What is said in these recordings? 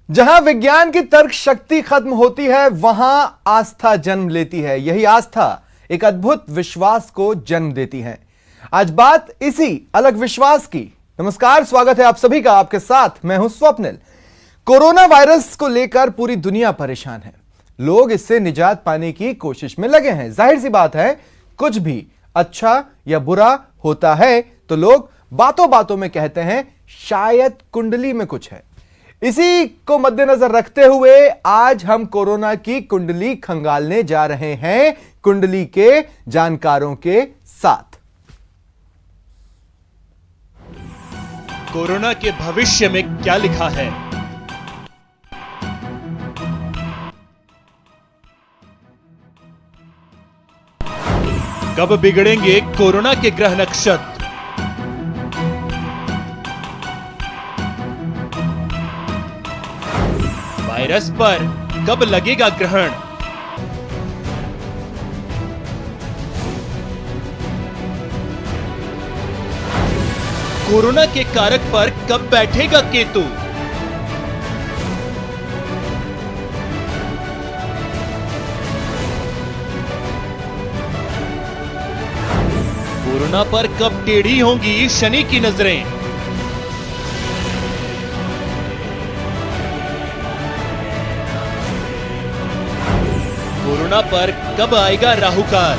जहां विज्ञान की तर्क शक्ति खत्म होती है वहां आस्था जन्म लेती है। यही आस्था एक अद्भुत विश्वास को जन्म देती है। आज बात इसी अलग विश्वास की। नमस्कार, स्वागत है आप सभी का। आपके साथ मैं हूं स्वप्निल। कोरोना वायरस को लेकर पूरी दुनिया परेशान है। लोग इससे निजात पाने की कोशिश में लगे हैं। जाहिर सी बात है, कुछ भी अच्छा या बुरा होता है तो लोग बातों बातों में कहते हैं शायद कुंडली में कुछ है। इसी को मद्देनजर रखते हुए आज हम कोरोना की कुंडली खंगालने जा रहे हैं कुंडली के जानकारों के साथ। कोरोना के भविष्य में क्या लिखा है? कब बिगड़ेंगे कोरोना के ग्रह नक्षत्र? वायरस पर कब लगेगा ग्रहण? कोरोना के कारक पर कब बैठेगा केतु? कोरोना पर कब टेढ़ी होंगी शनि की नजरें? कोरोना पर कब आएगा राहु काल?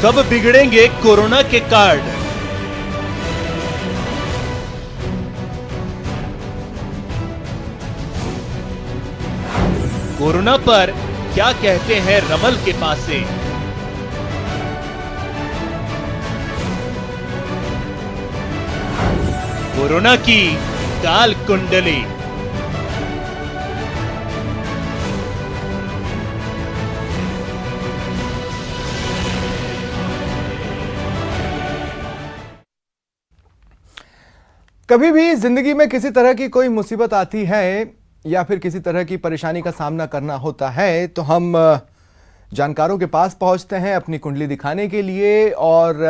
कब बिगड़ेंगे कोरोना के कार्ड? कोरोना पर क्या कहते हैं रमल के पासे? कोरोना की काल कुंडली। कभी भी जिंदगी में किसी तरह की कोई मुसीबत आती है या फिर किसी तरह की परेशानी का सामना करना होता है तो हम जानकारों के पास पहुंचते हैं अपनी कुंडली दिखाने के लिए और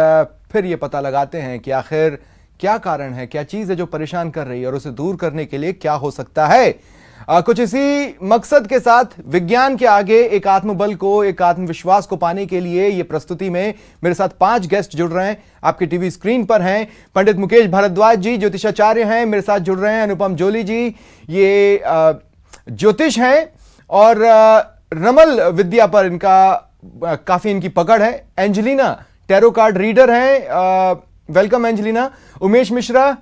फिर ये पता लगाते हैं कि आखिर क्या कारण है, क्या चीज है जो परेशान कर रही है और उसे दूर करने के लिए क्या हो सकता है। कुछ इसी मकसद के साथ विज्ञान के आगे एक आत्मबल को, एक आत्मविश्वास को पाने के लिए ये प्रस्तुति में मेरे साथ 5 गेस्ट जुड़ रहे हैं। आपके टीवी स्क्रीन पर हैं पंडित मुकेश भारद्वाज जी, ज्योतिषाचार्य हैं, मेरे साथ जुड़ रहे हैं अनुपम जोली जी, ये ज्योतिष हैं और रमल विद्या पर इनका काफी इनकी पकड़ है। एंजेलिना टैरो कार्ड रीडर हैं, वेलकम एंजेलिना। उमेश मिश्रा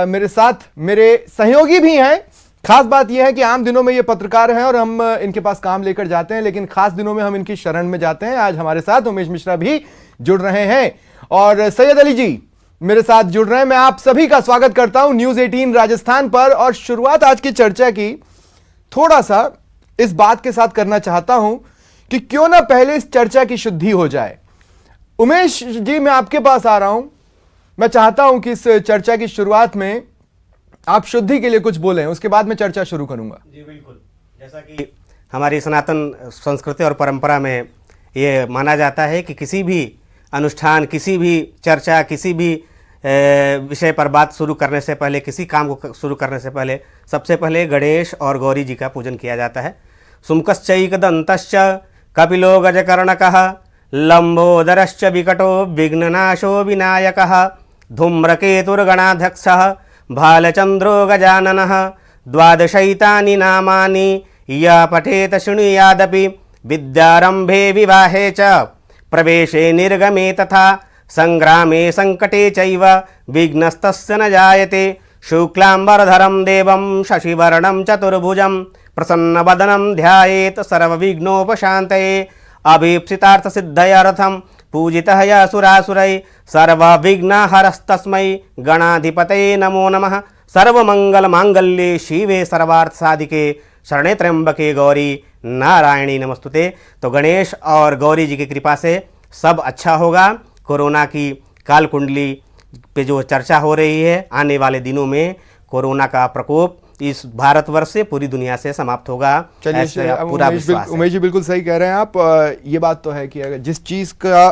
मेरे साथ मेरे सहयोगी भी हैं। खास बात यह है कि आम दिनों में ये पत्रकार हैं और हम इनके पास काम लेकर जाते हैं, लेकिन खास दिनों में हम इनकी शरण में जाते हैं। आज हमारे साथ उमेश मिश्रा भी जुड़ रहे हैं और सैयद अली जी मेरे साथ जुड़ रहे हैं। मैं आप सभी का स्वागत करता हूं न्यूज 18 राजस्थान पर और शुरुआत आज की चर्चा की थोड़ा सा इस बात के साथ करना चाहता हूं कि क्यों ना पहले इस चर्चा की शुद्धि हो जाए। उमेश जी, मैं आपके पास आ रहा हूं। मैं चाहता हूं कि इस चर्चा की शुरुआत में आप शुद्धि के लिए कुछ बोलें, उसके बाद मैं चर्चा शुरू करूंगा। जी बिल्कुल। जैसा कि हमारी सनातन संस्कृति और परंपरा में ये माना जाता है कि किसी भी अनुष्ठान, किसी भी चर्चा, किसी भी विषय पर बात शुरू करने से पहले, किसी काम को शुरू करने से पहले सबसे पहले गणेश और गौरी जी का पूजन किया जाता है। सुमुखश्चैकदन्तश्च कपिलो गजकर्णकः लंबोदरश्च विकटो विघ्ननाशो विनायकः धूम्रकेतुर्गणाध्यक्षः भालचंद्रो गजाननः द्वादशैतानि नामानि य पठेत शृणुयादपि विद्यारंभे विवाहे च प्रवेशे निर्गमे तथा संग्रामे संकटे चैव विघ्नस्तस्य न जायते। शुक्लांबरधरं देवं शशिवर्णं चतुर्भुजं प्रसन्नवदनं ध्यायेत् सर्वविघ्नोपशान्तये। अभीप्सितार्थसिद्धयर्थं पूजितः य सुरासुरै सर्वविघ्नहरस्तस्मै गणाधिपतये नमो नमः। सर्वमंगलमांगल्ये शिवे सर्वार्थसाधिके शरणे त्र्यंबके गौरी नारायणी नमस्तुते। तो गणेश और गौरी जी की कृपा से सब अच्छा होगा। कोरोना की काल कुंडली पे जो चर्चा हो रही है, आने वाले दिनों में कोरोना का प्रकोप इस भारतवर्ष से पूरी दुनिया से समाप्त होगा। चलिए, पूरा विश्वास। उमेश जी बिल्कुल सही कह रहे हैं आप। ये बात तो है कि अगर जिस चीज़ का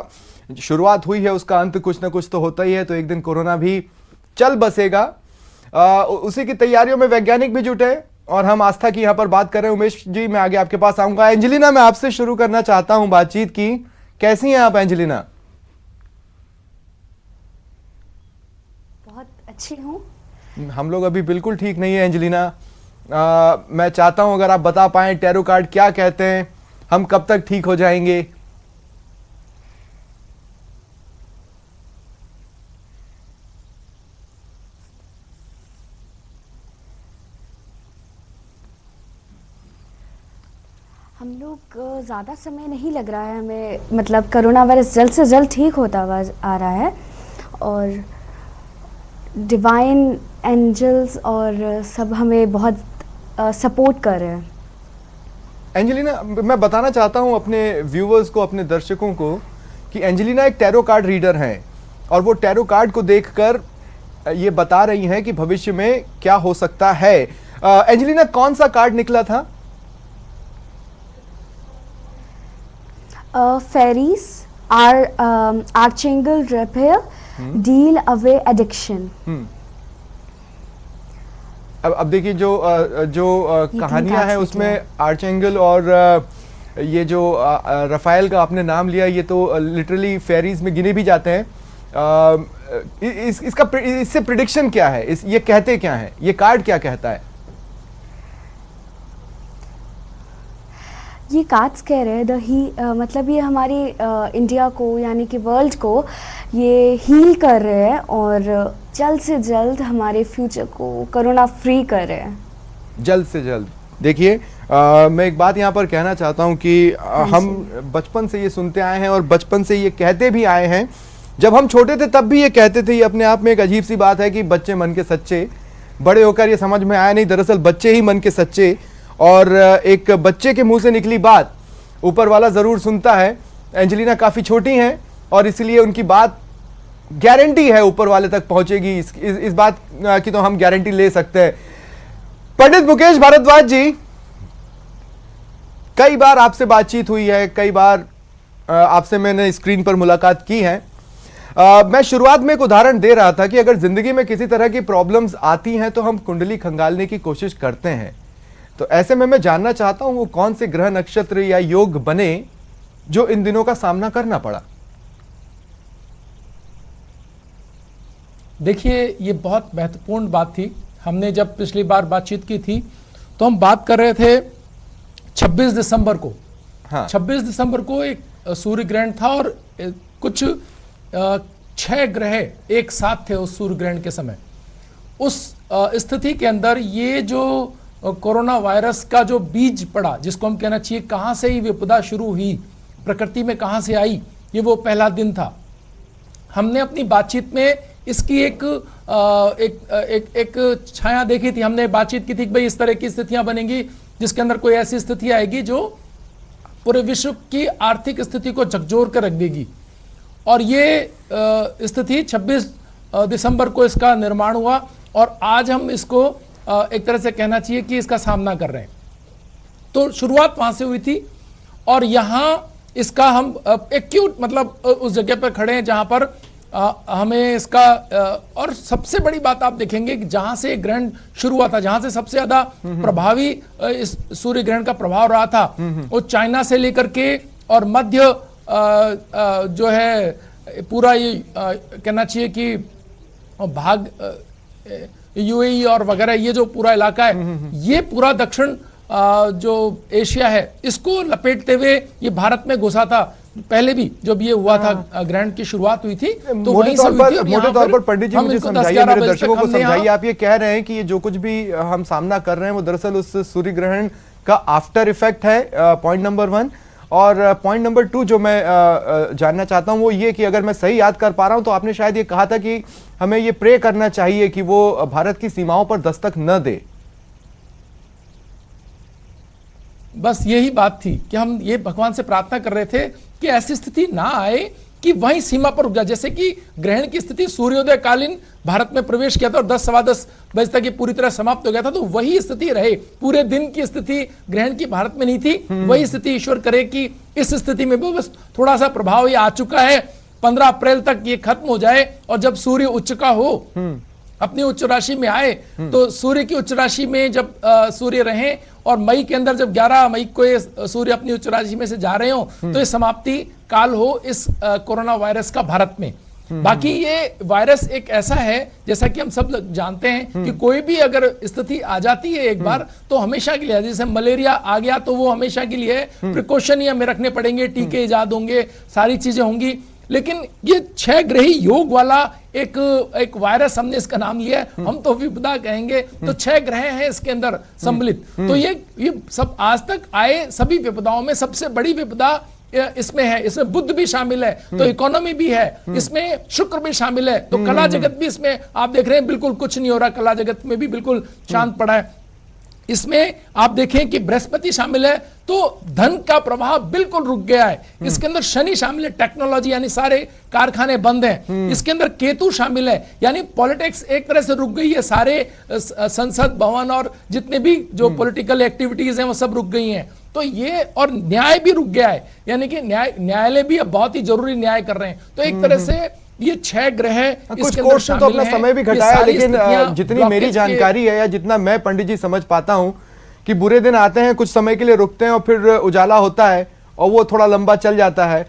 शुरुआत हुई है उसका अंत कुछ ना कुछ तो होता ही है, तो एक दिन कोरोना भी चल बसेगा। उसी की तैयारियों में वैज्ञानिक भी जुटे और हम आस्था की यहां पर बात कर रहे हैं। उमेश जी, मैं आगे आपके पास आऊंगा। एंजेलिना, मैं आपसे शुरू करना चाहता हूं बातचीत की। कैसी हैं आप एंजेलिना? बहुत अच्छी हूँ। हम लोग अभी बिल्कुल ठीक नहीं है एंजेलिना। मैं चाहता हूं अगर आप बता पाएं टैरो कार्ड क्या कहते हैं, हम कब तक ठीक हो जाएंगे? हम लोग ज़्यादा समय नहीं लग रहा है हमें, मतलब कोरोना वायरस जल्द से जल्द ठीक होता हुआ आ रहा है और डिवाइन एंजल्स और सब हमें बहुत सपोर्ट कर रहे हैं। एंजेलिना, मैं बताना चाहता हूं अपने व्यूअर्स को, अपने दर्शकों को कि एंजेलिना एक टैरो कार्ड रीडर हैं और वो टैरो कार्ड को देखकर ये बता रही हैं कि भविष्य में क्या हो सकता है। एंजेलिना, कौन सा कार्ड निकला था? Fairies archangel repair deal away addiction. अब देखिए जो कहानियां हैं उसमें आर्चेंगल और ये जो रफाएल का आपने नाम लिया, ये तो लिटरली फेरीज में गिने भी जाते हैं। इससे प्रिडिक्शन क्या है? ये कहते क्या है? ये कार्ड क्या कहता है? ये कार्ड्स कह रहे हैं मतलब ये हमारी इंडिया को यानी कि वर्ल्ड को ये हील कर रहे हैं और जल्द से जल्द हमारे फ्यूचर को कोरोना फ्री कर रहे हैं। जल्द से जल्द। देखिए, मैं एक बात यहाँ पर कहना चाहता हूँ कि हम बचपन से ये सुनते आए हैं और बचपन से ये कहते भी आए हैं। जब हम छोटे थे तब भी ये कहते थे। ये अपने आप में एक अजीब सी बात है कि बच्चे मन के सच्चे। बड़े होकर ये समझ में आया नहीं, दरअसल बच्चे ही मन के सच्चे। और एक बच्चे के मुंह से निकली बात ऊपर वाला जरूर सुनता है। एंजेलिना काफी छोटी हैं और इसलिए उनकी बात गारंटी है ऊपर वाले तक पहुंचेगी। इस बात की तो हम गारंटी ले सकते हैं। पंडित मुकेश भारद्वाज जी, कई बार आपसे बातचीत हुई है, कई बार आपसे मैंने स्क्रीन पर मुलाकात की है। मैं शुरुआत में एक उदाहरण दे रहा था कि अगर जिंदगी में किसी तरह की प्रॉब्लम्स आती हैं तो हम कुंडली खंगालने की कोशिश करते हैं। तो ऐसे में मैं जानना चाहता हूं वो कौन से ग्रह, नक्षत्र या योग बने जो इन दिनों का सामना करना पड़ा। देखिए, ये बहुत महत्वपूर्ण बात थी। हमने जब पिछली बार बातचीत की थी तो हम बात कर रहे थे 26 दिसंबर को। हाँ। 26 दिसंबर को एक सूर्य ग्रहण था और कुछ 6 ग्रह एक साथ थे उस सूर्य ग्रहण के समय। उस स्थिति के अंदर ये जो कोरोना वायरस का जो बीज पड़ा, जिसको हम कहना चाहिए कहां से ही विपदा शुरू हुई, प्रकृति में कहां से आई, ये वो पहला दिन था। हमने अपनी बातचीत में इसकी एक छाया देखी थी। हमने बातचीत की थी कि भाई इस तरह की स्थितियां बनेंगी जिसके अंदर कोई ऐसी स्थिति आएगी जो पूरे विश्व की आर्थिक स्थिति को झकझोर कर रख देगी। और ये स्थिति 26 दिसंबर को इसका निर्माण हुआ और आज हम इसको एक तरह से कहना चाहिए कि इसका सामना कर रहे हैं। तो शुरुआत वहां से हुई थी और यहां इसका हम एक्यूट मतलब उस जगह पर खड़े हैं जहां पर हमें इसका और सबसे बड़ी बात आप देखेंगे कि जहां से ग्रहण शुरू हुआ था, जहां से सबसे ज्यादा प्रभावी इस सूर्य ग्रहण का प्रभाव रहा था, वो चाइना से लेकर के और मध्य जो है पूरा ये कहना चाहिए कि भाग यूएई और वगैरह ये जो पूरा इलाका है, ये पूरा दक्षिण जो एशिया है इसको लपेटते हुए ये भारत में घुसा था। पहले भी जब ये हुआ था, ग्रहण की शुरुआत हुई थी तो मोटे तौर पर पंडित जी मुझे समझाइए, मेरे दर्शकों को समझाइए। आप ये कह रहे हैं कि ये जो कुछ भी हम सामना कर रहे हैं वो दरअसल उस सूर्य ग्रहण का आफ्टर इफेक्ट है, पॉइंट नंबर 1। और पॉइंट नंबर 2 जो मैं जानना चाहता हूं वो ये कि अगर मैं सही याद कर पा रहा हूं तो आपने शायद ये कहा था कि हमें ये प्रे करना चाहिए कि वो भारत की सीमाओं पर दस्तक न दे। बस यही बात थी कि हम ये भगवान से प्रार्थना कर रहे थे कि ऐसी स्थिति ना आए कि वहीं सीमा पर रुक जाए। जैसे कि ग्रहण की स्थिति सूर्योदय कालीन भारत में प्रवेश किया था और 10 सवा 10 बजे तक ये पूरी तरह समाप्त हो गया था, तो वही स्थिति रहे। पूरे दिन की स्थिति ग्रहण की भारत में नहीं थी, वही स्थिति ईश्वर करे कि इस स्थिति में भी बस थोड़ा सा प्रभाव ये आ चुका है 15 अप्रैल तक ये खत्म हो जाए और जब सूर्य उच्च का हो, अपनी उच्च राशि में आए, तो सूर्य की उच्च राशि में जब सूर्य रहे और मई के अंदर जब 11 मई को ये सूर्य अपनी उच्च राशि में से जा रहे हो, तो ये समाप्ति काल हो इस कोरोना वायरस का भारत में। बाकी ये वायरस एक ऐसा है, जैसा कि हम सब लोग जानते हैं कि कोई भी अगर स्थिति आ जाती है एक बार, तो हमेशा के लिए, जैसे मलेरिया आ गया तो वो हमेशा के लिए प्रिकॉशन ही हमें रखने पड़ेंगे, टीके इजाद होंगे, सारी चीजें होंगी। लेकिन ये 6 ग्रही योग वाला एक वायरस हमने इसका नाम लिया है, हम तो विपदा कहेंगे, तो 6 ग्रह हैं इसके अंदर सम्मिलित। तो ये सब आज तक आए सभी विपदाओं में सबसे बड़ी विपदा इसमें है। इसमें बुध भी शामिल है, तो इकोनॉमी भी है, इसमें शुक्र भी शामिल है, तो कला जगत भी इसमें आप देख रहे हैं बिल्कुल कुछ नहीं हो रहा, कला जगत में भी बिल्कुल शांत पड़ा है। इसमें आप देखें कि बृहस्पति शामिल है, तो धन का प्रवाह बिल्कुल रुक गया है। इसके अंदर शनि शामिल है, टेक्नोलॉजी यानी सारे कारखाने बंद हैं। इसके अंदर केतु शामिल है, यानी पॉलिटिक्स एक तरह से रुक गई है, सारे संसद भवन और जितने भी जो पॉलिटिकल एक्टिविटीज हैं वो सब रुक गई हैं। तो ये, और न्याय भी रुक गया है, यानी कि न्यायालय भी अब बहुत ही जरूरी न्याय कर रहे हैं। तो एक तरह से ये 6 ग्रह कुछ कोर्स ने तो अपना समय भी घटाया, लेकिन जितनी मेरी जानकारी है या जितना मैं पंडित जी समझ पाता हूं कि बुरे दिन आते हैं, कुछ समय के लिए रुकते हैं और फिर उजाला होता है और वो थोड़ा लंबा चल जाता है।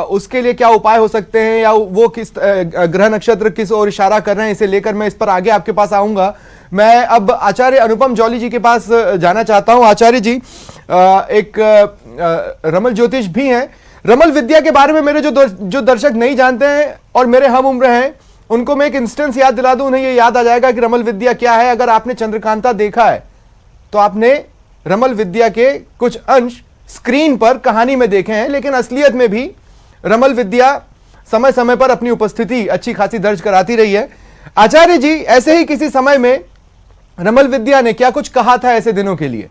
उसके लिए क्या उपाय हो सकते हैं, या वो किस ग्रह नक्षत्र किस ओर इशारा कर रहे हैं, इसे लेकर मैं इस पर आगे आपके पास आऊंगा। मैं अब आचार्य अनुपम जौली जी के पास जाना चाहता हूं। आचार्य जी, एक रमल ज्योतिष भी हैं। रमल विद्या के बारे में मेरे जो दर्शक नहीं जानते हैं और मेरे हम उम्र हैं, उनको मैं एक इंस्टेंस याद दिला दूं, उन्हें ये याद आ जाएगा कि रमल विद्या क्या है। अगर आपने चंद्रकांता देखा है तो आपने रमल विद्या के कुछ अंश स्क्रीन पर कहानी में देखे हैं, लेकिन असलियत में भी रमल विद्या समय समय पर अपनी उपस्थिति अच्छी खासी दर्ज कराती रही है। आचार्य जी, ऐसे ही किसी समय में रमल विद्या ने क्या कुछ कहा था ऐसे दिनों के लिए?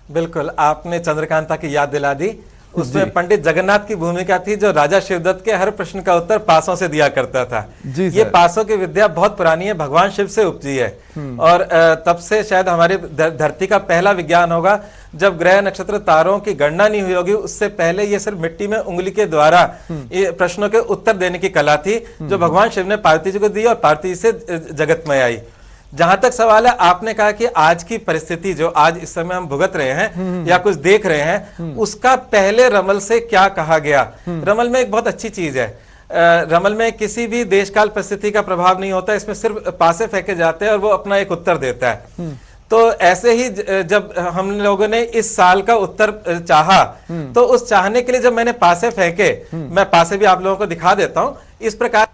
बिल्कुल, आपने चंद्रकांता की याद दिला दी। उसमें पंडित जगन्नाथ की भूमिका थी, जो राजा शिवदत्त के हर प्रश्न का उत्तर पासों से दिया करता था। ये पासों की विद्या बहुत पुरानी है, भगवान शिव से उपजी है और तब से शायद हमारी धरती का पहला विज्ञान होगा जब ग्रह नक्षत्र तारों की गणना नहीं हुई होगी। उससे पहले ये सिर्फ मिट्टी में उंगली के द्वारा ये प्रश्नों के उत्तर देने की कला थी, जो भगवान शिव ने पार्वती जी को दी और पार्वती से जगत में आई। जहां तक सवाल है, आपने कहा कि आज की परिस्थिति जो आज इस समय हम भुगत रहे हैं या कुछ देख रहे हैं, उसका पहले रमल से क्या कहा गया। रमल में एक बहुत अच्छी चीज है, रमल में किसी भी देशकाल परिस्थिति का प्रभाव नहीं होता, इसमें सिर्फ पासे फेंके जाते हैं और वो अपना एक उत्तर देता है। तो ऐसे ही जब हम लोगों ने इस साल का उत्तर चाहा, तो उस चाहने के लिए जब मैंने पासे फेंके, मैं पासे भी आप लोगों को दिखा देता हूं, इस प्रकार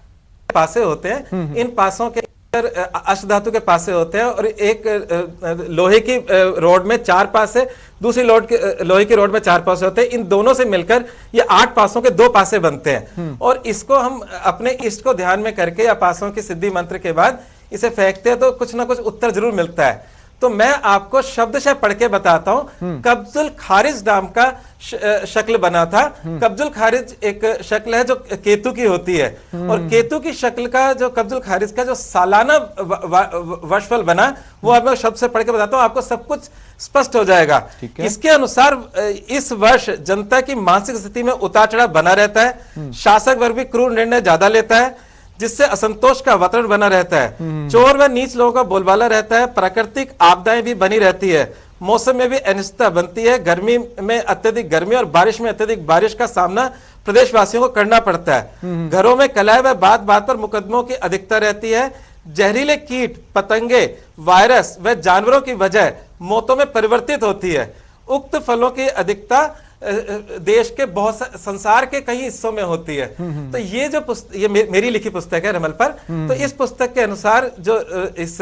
पासे होते हैं। इन पासों के अष्टधातु के पासे होते हैं और एक लोहे की रोड में 4 पासे, दूसरी लोहे की रोड में 4 पासे होते हैं। इन दोनों से मिलकर ये 8 पासों के 2 पासे बनते हैं और इसको हम अपने इष्ट को ध्यान में करके या पासों की सिद्धि मंत्र के बाद इसे फेंकते हैं, तो कुछ ना कुछ उत्तर जरूर मिलता है। तो मैं आपको शब्दशः पढ़ के बताता हूं। कब्जुल खारिज नाम का शक्ल बना था। कब्जुल खारिज एक शक्ल है जो केतु की होती है और केतु की शक्ल का जो कब्जुल खारिज का जो सालाना वर्षफल बना, वो अब मैं शब्द से पढ़ के बताता हूं, आपको सब कुछ स्पष्ट हो जाएगा। इसके अनुसार इस वर्ष जनता की मानसिक स्थिति में उतार चढ़ाव बना रहता है। शासक वर्ग भी क्रूर निर्णय ज्यादा लेता है, जिससे असंतोष का वातावरण बना रहता है। चोर व नीच लोगों का बोलबाला रहता है। प्राकृतिक आपदाएं भी बनी रहती है। मौसम में भी अनिश्चितता बनती है। गर्मी में अत्यधिक गर्मी और बारिश में अत्यधिक बारिश का सामना प्रदेशवासियों को करना पड़ता है। घरों में कलह व बात बात पर मुकदमों की अधिकता रहती है। जहरीले कीट, पतंगे, वायरस व जानवरों की वजह मौतों में परिवर्तित होती है। उक्त फलों की अधिकता देश के बहुत संसार के कई हिस्सों में होती है। तो ये जो ये मेरी लिखी पुस्तक है रमल पर, तो इस पुस्तक के अनुसार जो इस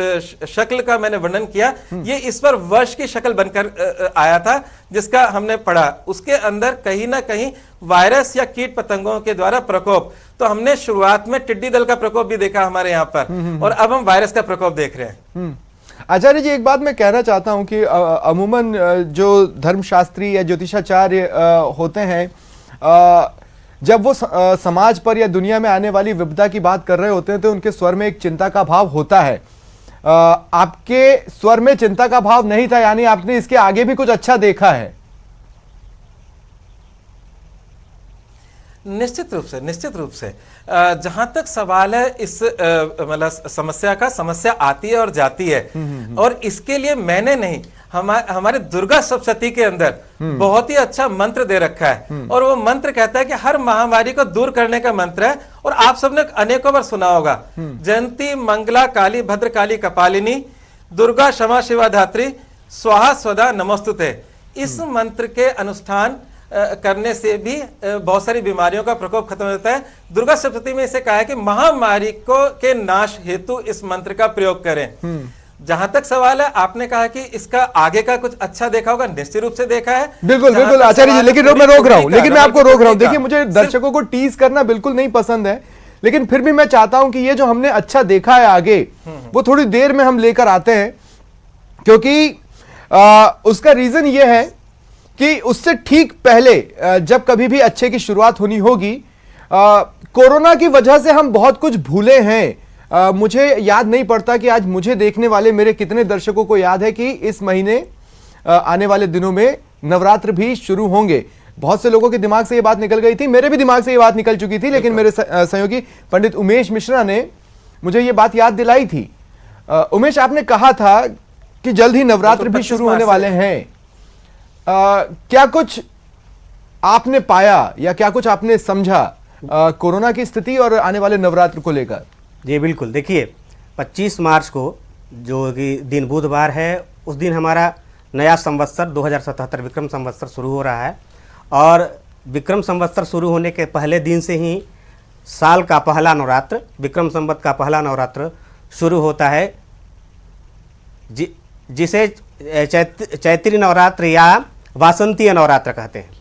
शक्ल का मैंने वर्णन किया, ये इस पर वर्ष की शक्ल बनकर आया था जिसका हमने पढ़ा। उसके अंदर कहीं ना कहीं वायरस या कीट पतंगों के द्वारा प्रकोप, तो हमने शुरुआत में टिड्डी दल का प्रकोप भी देखा हमारे यहाँ पर, और अब हम वायरस का प्रकोप देख रहे हैं। आचार्य जी, एक बात मैं कहना चाहता हूं कि अमूमन जो धर्मशास्त्री या ज्योतिषाचार्य होते हैं, जब वो समाज पर या दुनिया में आने वाली विपदा की बात कर रहे होते हैं तो उनके स्वर में एक चिंता का भाव होता है। आपके स्वर में चिंता का भाव नहीं था, यानी आपने इसके आगे भी कुछ अच्छा देखा है। निश्चित रूप से जहां तक सवाल है इस मतलब समस्या का, समस्या आती है और जाती है, और इसके लिए मैंने नहीं, हमारे दुर्गा सप्तशती के अंदर बहुत ही अच्छा मंत्र दे रखा है, और वो मंत्र कहता है कि हर महामारी को दूर करने का मंत्र है। और आप सबने अनेकों बार सुना होगा, जयंती मंगला काली भद्रकाली कपालिनी दुर्गा क्षमा शिवा धात्री स्वाहा स्वधा नमोस्तुते। इस मंत्र के अनुष्ठान करने से भी बहुत सारी बीमारियों का प्रकोप खत्म होता है। दुर्गा सप्तशती में इसे कहा है कि महामारी को के नाश हेतु इस मंत्र का प्रयोग करें। जहां तक सवाल है, आपने कहा कि इसका आगे का कुछ अच्छा देखा होगा, निश्चित रूप से देखा है। बिल्कुल बिल्कुल आचार्य जी, लेकिन मैं रोक रहा हूं, लेकिन मैं आपको रोक रहा हूं। देखिए, मुझे दर्शकों को टीज करना बिल्कुल नहीं पसंद है, लेकिन फिर भी मैं चाहता हूं कि ये जो हमने अच्छा देखा है आगे, वो थोड़ी देर में हम लेकर आते हैं, क्योंकि उसका रीजन ये है कि उससे ठीक पहले जब कभी भी अच्छे की शुरुआत होनी होगी, कोरोना की वजह से हम बहुत कुछ भूले हैं। मुझे याद नहीं पड़ता कि आज मुझे देखने वाले मेरे कितने दर्शकों को याद है कि इस महीने आने वाले दिनों में नवरात्र भी शुरू होंगे। बहुत से लोगों के दिमाग से ये बात निकल गई थी, मेरे भी दिमाग से ये बात निकल चुकी थी, लेकिन मेरे सहयोगी पंडित उमेश मिश्रा ने मुझे ये बात याद दिलाई थी। उमेश, आपने कहा था कि जल्द ही नवरात्र भी शुरू होने वाले हैं। क्या कुछ आपने पाया या क्या कुछ आपने समझा कोरोना की स्थिति और आने वाले नवरात्र को लेकर? जी बिल्कुल, देखिए 25 मार्च को जो कि दिन बुधवार है, उस दिन हमारा नया संवत्सर 2077 विक्रम संवत्सर शुरू हो रहा है। और विक्रम संवत्सर शुरू होने के पहले दिन से ही साल का पहला नवरात्र, विक्रम संवत का पहला नवरात्र शुरू होता है, जिसे चैत्री नवरात्र या वासंतीय नवरात्र कहते हैं।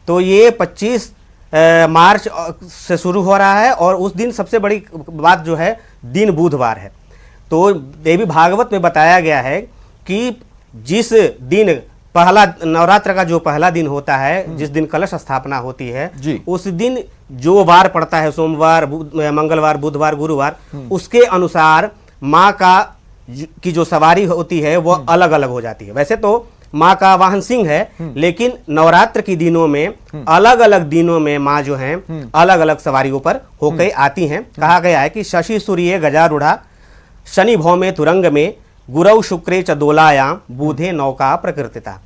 तो ये 25 मार्च से शुरू हो रहा है, और उस दिन सबसे बड़ी बात जो है, दिन बुधवार है। तो देवी भागवत में बताया गया है कि जिस दिन पहला नवरात्र का जो पहला दिन होता है, जिस दिन कलश स्थापना होती है, उस दिन जो वार पड़ता है, सोमवार, मंगलवार, बुधवार, गुरुवार, उसके अनुसार माँ का की जो सवारी होती है वो अलग अलग हो जाती है। वैसे तो माँ का वाहन सिंह है, लेकिन नवरात्र के दिनों में अलग अलग दिनों में माँ जो हैं अलग अलग सवारियों पर होकर आती हैं। कहा गया है कि शशि सूर्य गजारूढ़ा शनि भौमे तुरंग में गुरौ शुक्रे च दोलायाम बुधे नौका प्रकृतिता।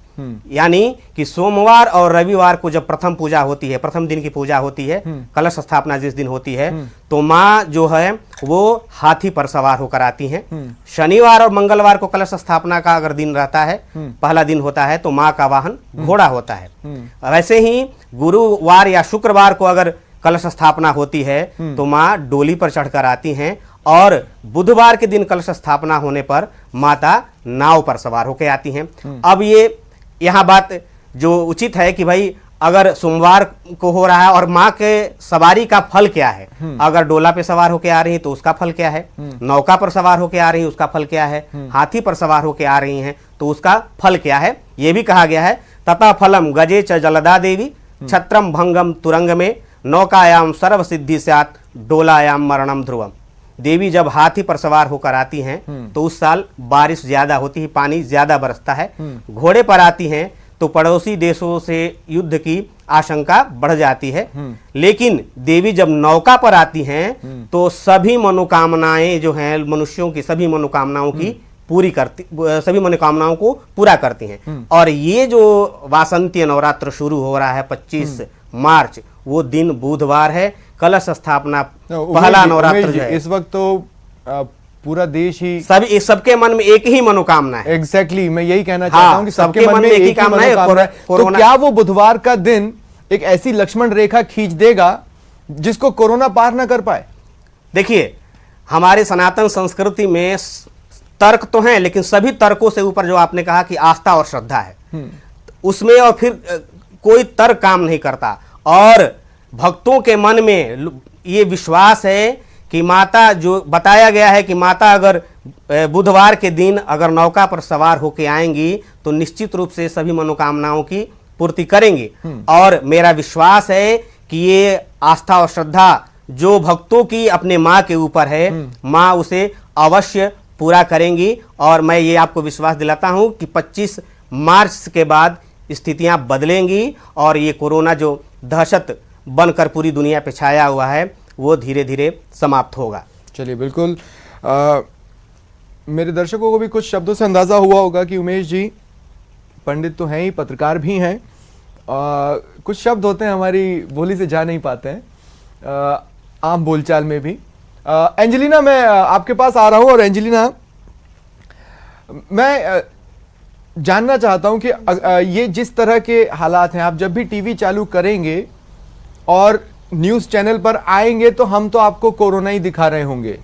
यानी कि सोमवार और रविवार को जब प्रथम पूजा होती है, प्रथम दिन की पूजा होती है, कलश स्थापना जिस दिन होती है, तो माँ जो है वो हाथी पर सवार होकर आती हैं। शनिवार और मंगलवार को कलश स्थापना का अगर दिन रहता है, पहला दिन होता है, तो माँ का वाहन घोड़ा होता है। वैसे ही गुरुवार या शुक्रवार को अगर कलश स्थापना होती है तो माँ डोली पर चढ़कर आती हैं, और बुधवार के दिन कलश स्थापना होने पर माता नाव पर सवार होकर आती हैं। अब ये यहाँ बात जो उचित है कि भाई अगर सोमवार को हो रहा है और माँ के सवारी का फल क्या है, अगर डोला पे सवार होके आ रही है तो उसका फल क्या है, नौका पर सवार होके आ रही है उसका फल क्या है, हाथी पर सवार होके आ रही हैं तो उसका फल क्या है। ये भी कहा गया है, तथा फलम गजे च जलदा देवी छत्रम भंगम तुरंग में नौकायाम सर्व सिद्धि स्यात् डोलायाम मरणम ध्रुवम। देवी जब हाथी पर सवार होकर आती हैं तो उस साल बारिश ज्यादा होती है, पानी ज्यादा बरसता है। घोड़े पर आती हैं तो पड़ोसी देशों से युद्ध की आशंका बढ़ जाती है। लेकिन देवी जब नौका पर आती हैं तो सभी मनोकामनाएं जो हैं, मनुष्यों की सभी मनोकामनाओं की पूरी करती, सभी मनोकामनाओं को पूरा करती हैं। और ये जो वासंतीय नवरात्र शुरू हो रहा है 25 मार्च, वो दिन बुधवार है। कलश स्थापना पहला नवरात्र जो है, इस वक्त तो पूरा देश ही सबके मन में एक ही मनोकामना है। एग्जैक्टली मैं यही कहना चाहता हूं कि सबके मन में एक ही कामना है। तो क्या वो बुधवार का दिन एक ऐसी लक्ष्मण रेखा खींच देगा जिसको कोरोना पार ना कर पाए? देखिए, हमारे सनातन संस्कृति में तर्क तो हैं, लेकिन सभी तर्कों से ऊपर जो आपने कहा कि आस्था और श्रद्धा है, उसमें और फिर कोई तर्क काम नहीं करता। और भक्तों के मन में ये विश्वास है कि माता, जो बताया गया है कि माता अगर बुधवार के दिन अगर नौका पर सवार होके आएंगी तो निश्चित रूप से सभी मनोकामनाओं की पूर्ति करेंगी। और मेरा विश्वास है कि ये आस्था और श्रद्धा जो भक्तों की अपने माँ के ऊपर है, माँ उसे अवश्य पूरा करेंगी। और मैं ये आपको विश्वास दिलाता हूँ कि 25 मार्च के बाद स्थितियाँ बदलेंगी और ये कोरोना जो दहशत बनकर पूरी दुनिया पे छाया हुआ है वो धीरे धीरे समाप्त होगा। चलिए, बिल्कुल। मेरे दर्शकों को भी कुछ शब्दों से अंदाज़ा हुआ होगा कि उमेश जी पंडित तो हैं ही, पत्रकार भी हैं। कुछ शब्द होते हैं हमारी बोली से जा नहीं पाते हैं आम बोलचाल में भी। एंजेलिना, मैं आपके पास आ रहा हूं। और एंजेलिना, मैं जानना चाहता हूं कि ये जिस तरह के हालात हैं, आप जब भी टीवी चालू करेंगे और न्यूज़ चैनल पर आएंगे तो हम तो आपको कोरोना ही दिखा रहे होंगे,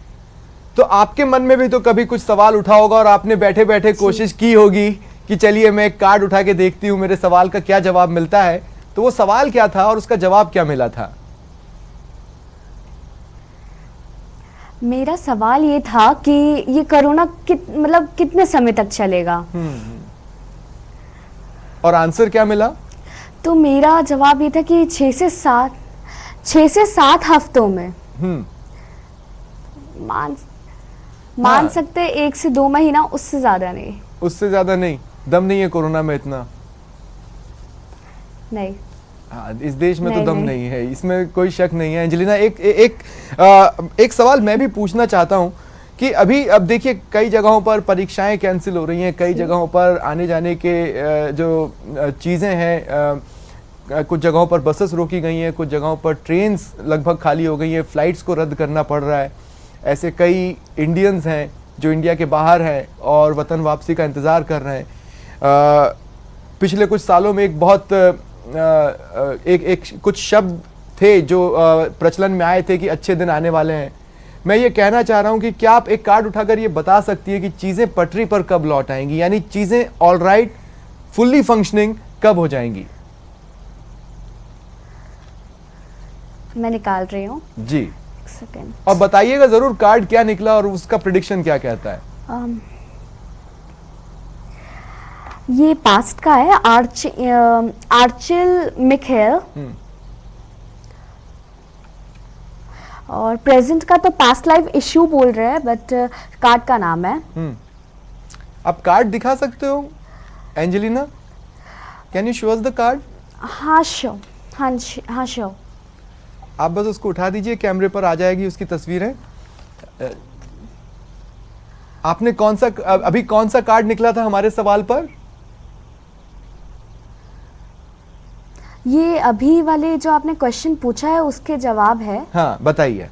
तो आपके मन में भी तो कभी कुछ सवाल उठा होगा और आपने बैठे बैठे कोशिश की होगी कि चलिए मैं एक कार्ड उठा के देखती हूँ, मेरे सवाल का क्या जवाब मिलता है। तो वो सवाल क्या था और उसका जवाब क्या मिला था? मेरा सवाल ये था कि ये कोरोना मतलब कितने समय तक चलेगा। और आंसर क्या मिला? तो मेरा जवाब ये था कि 6 से 7 हफ्तों में मान सकते 1 से 2 महीना, उससे ज्यादा नहीं। उससे ज्यादा नहीं? दम नहीं है कोरोना में इतना? नहीं। हाँ, इस देश में तो दम नहीं है, इसमें कोई शक नहीं है। एंजेलिना, एक सवाल मैं भी पूछना चाहता हूं कि अब देखिए कई जगहों पर परीक्षाएं कैंसिल हो रही हैं, कई जगहों पर आने जाने के जो चीज़ें हैं, कुछ जगहों पर बसेस रोकी गई हैं, कुछ जगहों पर ट्रेन्स लगभग खाली हो गई हैं, फ्लाइट्स को रद्द करना पड़ रहा है। ऐसे कई इंडियंस हैं जो इंडिया के बाहर हैं और वतन वापसी का इंतज़ार कर रहे हैं। पिछले कुछ सालों में एक बहुत कुछ शब्द थे जो प्रचलन में आए थे कि अच्छे दिन आने वाले हैं। मैं ये कहना चाह रहा हूं कि क्या आप एक कार्ड उठाकर ये बता सकती है कि चीज़ें पटरी पर कब लौट आएंगी, यानी चीज़ें ऑलराइट फुल्ली फंक्शनिंग कब हो जाएंगी? मैं निकाल रही हूँ जी, एक सेकेंड। और बताइएगा जरूर कार्ड क्या निकला और उसका प्रेडिक्शन क्या कहता है। ये पास्ट का है, आर्चिल मिखेल। और प्रेजेंट का तो पास्ट लाइफ इश्यू बोल रहे हैं, बट कार्ड का नाम है। आप कार्ड दिखा सकते हो Angelina? Can you show us the card? हाँ श्योर, हाँ श्योर। आप बस उसको उठा दीजिए, कैमरे पर आ जाएगी उसकी तस्वीरें। आपने अभी कौन सा कार्ड निकला था हमारे सवाल पर? ये अभी वाले जो आपने क्वेश्चन पूछा है उसके जवाब है। हाँ, बताइए।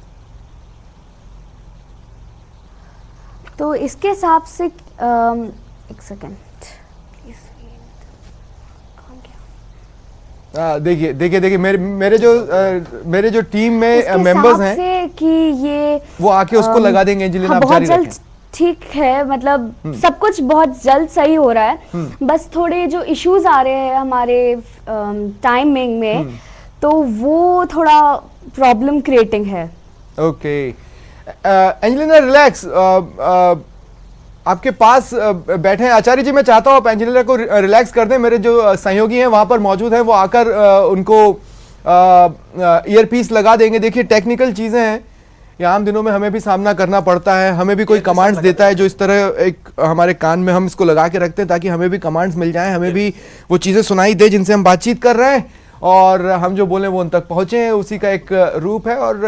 तो इसके हिसाब से एक सेकेंड, देखिए मेरे जो टीम में मेंबर्स हैं कि ये वो आके उसको लगा देंगे। एंजेलिना, आप जारी रखें। ठीक है, मतलब सब कुछ बहुत जल्द सही हो रहा है, बस थोड़े जो इश्यूज आ रहे हैं हमारे टाइमिंग में, तो वो थोड़ा प्रॉब्लम क्रिएटिंग है। Okay Angelina, relax. आपके पास बैठे हैं आचार्य जी। मैं चाहता हूँ आप एंजेलिना को रिलैक्स कर दें। मेरे जो सहयोगी हैं वहाँ पर मौजूद हैं, वो आकर उनको ईयरपीस लगा देंगे। देखिए टेक्निकल चीज़ें हैं, ये आम दिनों में हमें भी सामना करना पड़ता है। हमें भी कोई कमांड्स देता है जो इस तरह एक हमारे कान में हम इसको लगा के रखते हैं ताकि हमें भी कमांड्स मिल जाएं, हमें भी वो चीज़ें सुनाई दे जिनसे हम बातचीत कर रहे हैं और हम जो बोलें वो उन तक पहुँचे। उसी का एक रूप है और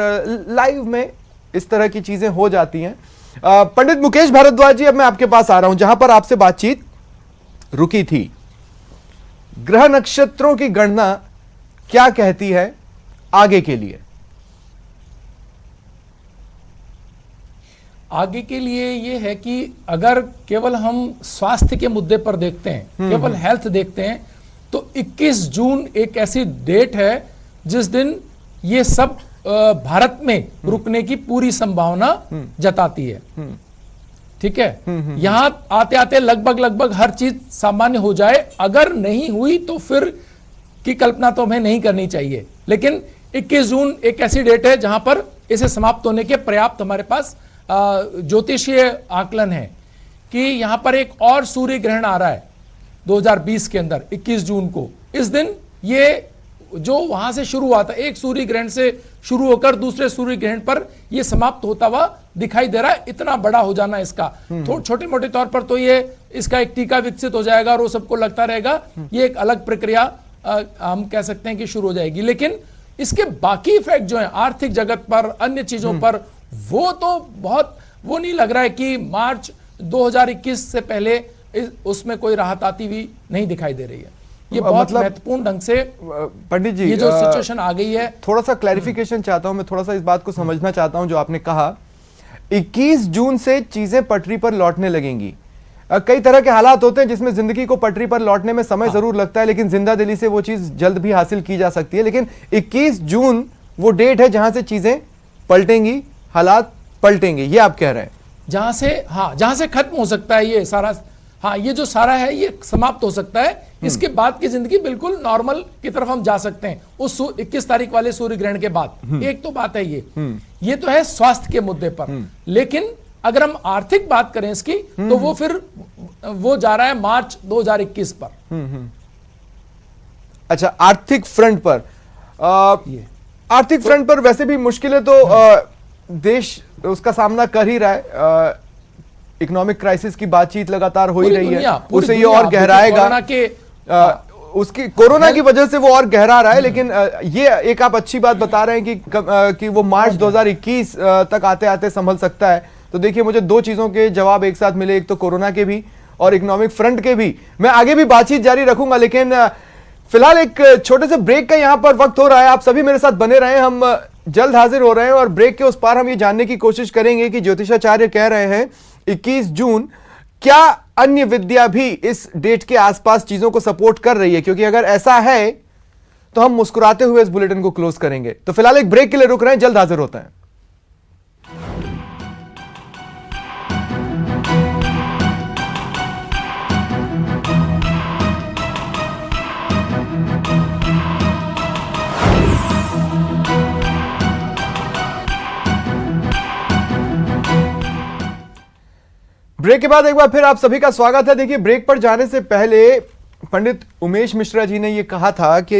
लाइव में इस तरह की चीज़ें हो जाती हैं। पंडित मुकेश भारद्वाज जी, अब मैं आपके पास आ रहा हूं जहां पर आपसे बातचीत रुकी थी। ग्रह नक्षत्रों की गणना क्या कहती है आगे के लिए? आगे के लिए ये है कि अगर केवल हम स्वास्थ्य के मुद्दे पर देखते हैं, केवल हेल्थ देखते हैं, तो 21 जून एक ऐसी डेट है जिस दिन ये सब भारत में रुकने की पूरी संभावना जताती है। ठीक है, यहां आते आते लगभग हर चीज सामान्य हो जाए। अगर नहीं हुई तो फिर की कल्पना तो हमें नहीं करनी चाहिए, लेकिन 21 जून एक ऐसी डेट है जहां पर इसे समाप्त होने के पर्याप्त हमारे पास ज्योतिषीय आकलन है कि यहां पर एक और सूर्य ग्रहण आ रहा है 2020 के अंदर 21 जून को। इस दिन ये जो वहां से शुरू हुआ था, एक सूर्य ग्रहण से शुरू होकर दूसरे सूर्य ग्रहण पर यह समाप्त होता हुआ दिखाई दे रहा है। इतना बड़ा हो जाना इसका, छोटे मोटे तौर पर तो ये इसका एक टीका विकसित हो जाएगा और वो सबको लगता रहेगा ये एक अलग प्रक्रिया हम कह सकते हैं कि शुरू हो जाएगी। लेकिन इसके बाकी इफेक्ट जो है आर्थिक जगत पर, अन्य चीजों पर, वो तो बहुत, वो नहीं लग रहा है कि मार्च 2021 से पहले उसमें कोई राहत आती हुई नहीं दिखाई दे रही है। ये बहुत महत्वपूर्ण ढंग से पंडित जी ये जो सिचुएशन आ गई है, थोड़ा सा क्लैरिफिकेशन चाहता हूं, मैं थोड़ा सा इस बात को समझना चाहता हूं जो आपने कहा 21 जून से चीजें पटरी पर लौटने लगेंगी। कई तरह के हालात होते हैं जिसमें जिंदगी को पटरी पर लौटने में समय जरूर लगता है, लेकिन जिंदा दिली से वो चीज जल्द भी हासिल की जा सकती है। लेकिन 21 जून वो डेट है जहां से चीजें पलटेंगी, हालात पलटेंगे, ये आप कह रहे हैं? जहां से खत्म हो सकता है ये सारा, ये जो सारा है ये समाप्त हो सकता है। इसके बाद की जिंदगी बिल्कुल नॉर्मल की तरफ हम जा सकते हैं उस 21 तारीख वाले सूर्य ग्रहण के बाद। एक तो बात है ये तो है स्वास्थ्य के मुद्दे पर। लेकिन अगर हम आर्थिक बात करें इसकी, तो वो फिर वो जा रहा है मार्च 2021 पर। अच्छा, आर्थिक फ्रंट पर आर्थिक फ्रंट पर वैसे भी मुश्किलें तो देश उसका सामना कर ही रहा है। इकोनॉमिक क्राइसिस की बातचीत लगातार हो ही रही है, उसे ये और गहराएगा। उसकी कोरोना की वजह से वो और गहरा रहा है। लेकिन ये एक आप अच्छी बात बता रहे हैं कि वो मार्च 2021 तक आते आते संभल सकता है। तो देखिए, मुझे दो चीजों के जवाब एक साथ मिले, एक तो कोरोना के भी और इकोनॉमिक फ्रंट के भी। मैं आगे भी बातचीत जारी रखूंगा, लेकिन फिलहाल एक छोटे से ब्रेक का यहां पर वक्त हो रहा है। आप सभी मेरे साथ बने रहें, हम जल्द हाजिर हो रहे हैं और ब्रेक के उस पार हम ये जानने की कोशिश करेंगे कि ज्योतिषाचार्य कह रहे हैं 21 जून, क्या अन्य विद्या भी इस डेट के आसपास चीजों को सपोर्ट कर रही है? क्योंकि अगर ऐसा है तो हम मुस्कुराते हुए इस बुलेटिन को क्लोज करेंगे। तो फिलहाल एक ब्रेक के लिए रुक रहे हैं, जल्द हाजिर होते हैं। ब्रेक के बाद एक बार फिर आप सभी का स्वागत है। देखिए, ब्रेक पर जाने से पहले पंडित उमेश मिश्रा जी ने यह कहा था कि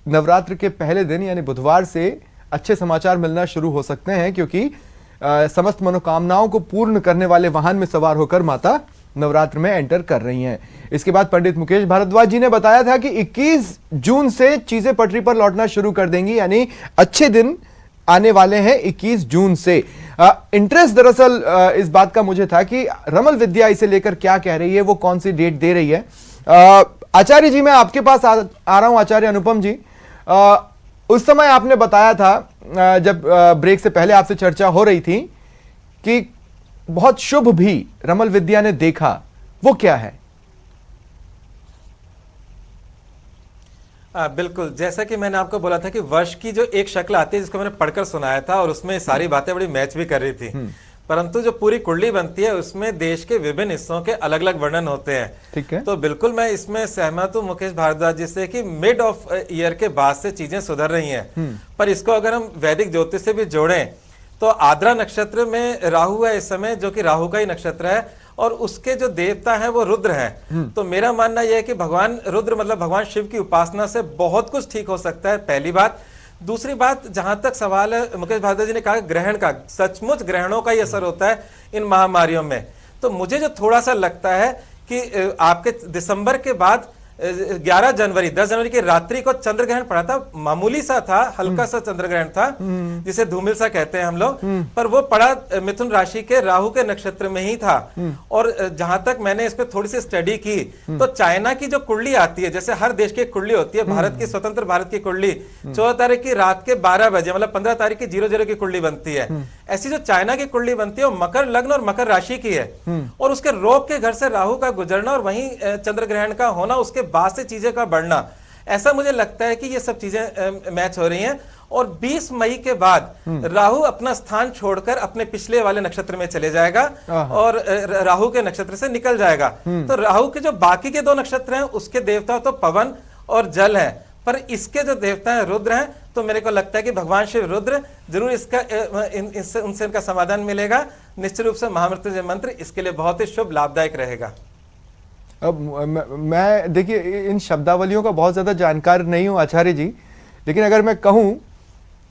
नवरात्र के पहले दिन यानी बुधवार से अच्छे समाचार मिलना शुरू हो सकते हैं, क्योंकि समस्त मनोकामनाओं को पूर्ण करने वाले वाहन में सवार होकर माता नवरात्र में एंटर कर रही हैं। इसके बाद पंडित मुकेश भारद्वाज जी ने बताया था कि 21 जून से चीजें पटरी पर लौटना शुरू कर देंगी, यानी अच्छे दिन आने वाले हैं 21 जून से। इंटरेस्ट दरअसल इस बात का मुझे था कि रमल विद्या इसे लेकर क्या कह रही है, वो कौन सी डेट दे रही है। आचार्य जी, मैं आपके पास आ रहा हूं। आचार्य अनुपम जी, उस समय आपने बताया था जब ब्रेक से पहले आपसे चर्चा हो रही थी कि बहुत शुभ भी रमल विद्या ने देखा, वो क्या है? बिल्कुल, जैसा कि मैंने आपको बोला था कि वर्ष की जो एक शक्ल आती है जिसको मैंने पढ़कर सुनाया था और उसमें सारी बातें बड़ी मैच भी कर रही थी, परंतु जो पूरी कुंडली बनती है उसमें देश के विभिन्न हिस्सों के अलग अलग वर्णन होते हैं। ठीक है। तो बिल्कुल मैं इसमें सहमत हूँ मुकेश भारद्वाज जी से कि मिड ऑफ ईयर के बाद से चीजें सुधर रही हैं। पर इसको अगर हम वैदिक ज्योतिष से भी जोड़ें तो आद्रा नक्षत्र में राहु है इस समय, जो कि राहु का ही नक्षत्र है और उसके जो देवता हैं वो रुद्र हैं। तो मेरा मानना यह है कि भगवान रुद्र मतलब भगवान शिव की उपासना से बहुत कुछ ठीक हो सकता है, पहली बात। दूसरी बात, जहां तक सवाल है मुकेश भारद्वाज जी ने कहा ग्रहण का, सचमुच ग्रहणों का ही असर होता है इन महामारियों में। तो मुझे जो थोड़ा सा लगता है कि आपके दिसंबर के बाद 11 जनवरी 10 जनवरी की रात्रि को चंद्र ग्रहण पड़ा था, मामूली सा था, हल्का सा चंद्र ग्रहण था जिसे धूमिल सा कहते हैं हम लोग, पर वो पड़ा मिथुन राशि के राहु के नक्षत्र में ही था। और जहां तक मैंने इस पे थोड़ी सी स्टडी की तो चाइना की जो कुंडली आती है, जैसे हर देश की कुंडली होती है, भारत की स्वतंत्र भारत की कुंडली 14 तारीख की रात के 12 बजे मतलब 15 तारीख की 00 की कुंडली बनती है। ऐसी जो चाइना की कुंडली बनती है वो मकर लग्न और मकर राशि की है और उसके रोग के घर से राहु का गुजरना और वहीं चंद्र ग्रहण का होना, उसके बाद से चीजें का बढ़ना, ऐसा मुझे लगता है कि ये सब चीजें मैच हो रही हैं। और 20 मई के बाद राहु अपना स्थान छोड़कर अपने पिछले वाले नक्षत्र में चले जाएगा और राहु के नक्षत्र से निकल जाएगा। तो राहु के जो बाकी के 2 नक्षत्र हैं उसके देवता तो पवन और जल है, पर इसके जो देवता हैं रुद्र हैं। तो मेरे को लगता है कि भगवान शिव रुद्र जरूर इसका उनसे इनका समाधान मिलेगा। निश्चित रूप से महामृत्युंजय मंत्र इसके लिए बहुत ही शुभ लाभदायक रहेगा। अब मैं देखिए इन शब्दावलियों का बहुत ज्यादा जानकार नहीं हूं आचार्य जी, लेकिन अगर मैं कहूं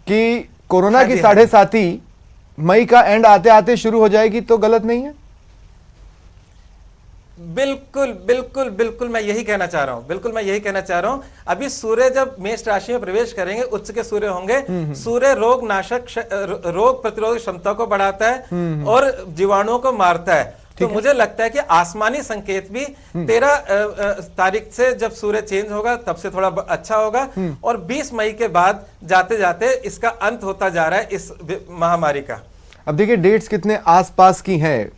कि कोरोना की 7.5 मई का एंड आते आते शुरू हो जाएगी तो गलत नहीं है? बिल्कुल बिल्कुल बिल्कुल मैं यही कहना चाह रहा हूं। अभी सूर्य जब मेष राशि में प्रवेश करेंगे, उच्च के सूर्य होंगे। सूर्य रोग नाशक, रोग प्रतिरोधक क्षमता को बढ़ाता है और जीवाणुओं को मारता है। तो मुझे लगता है कि आसमानी संकेत भी 13 तारीख से जब सूर्य चेंज होगा तब से थोड़ा अच्छा होगा, और 20 मई के बाद जाते जाते इसका अंत होता जा रहा है इस महामारी का। अब देखिए डेट्स कितने आसपास की हैं।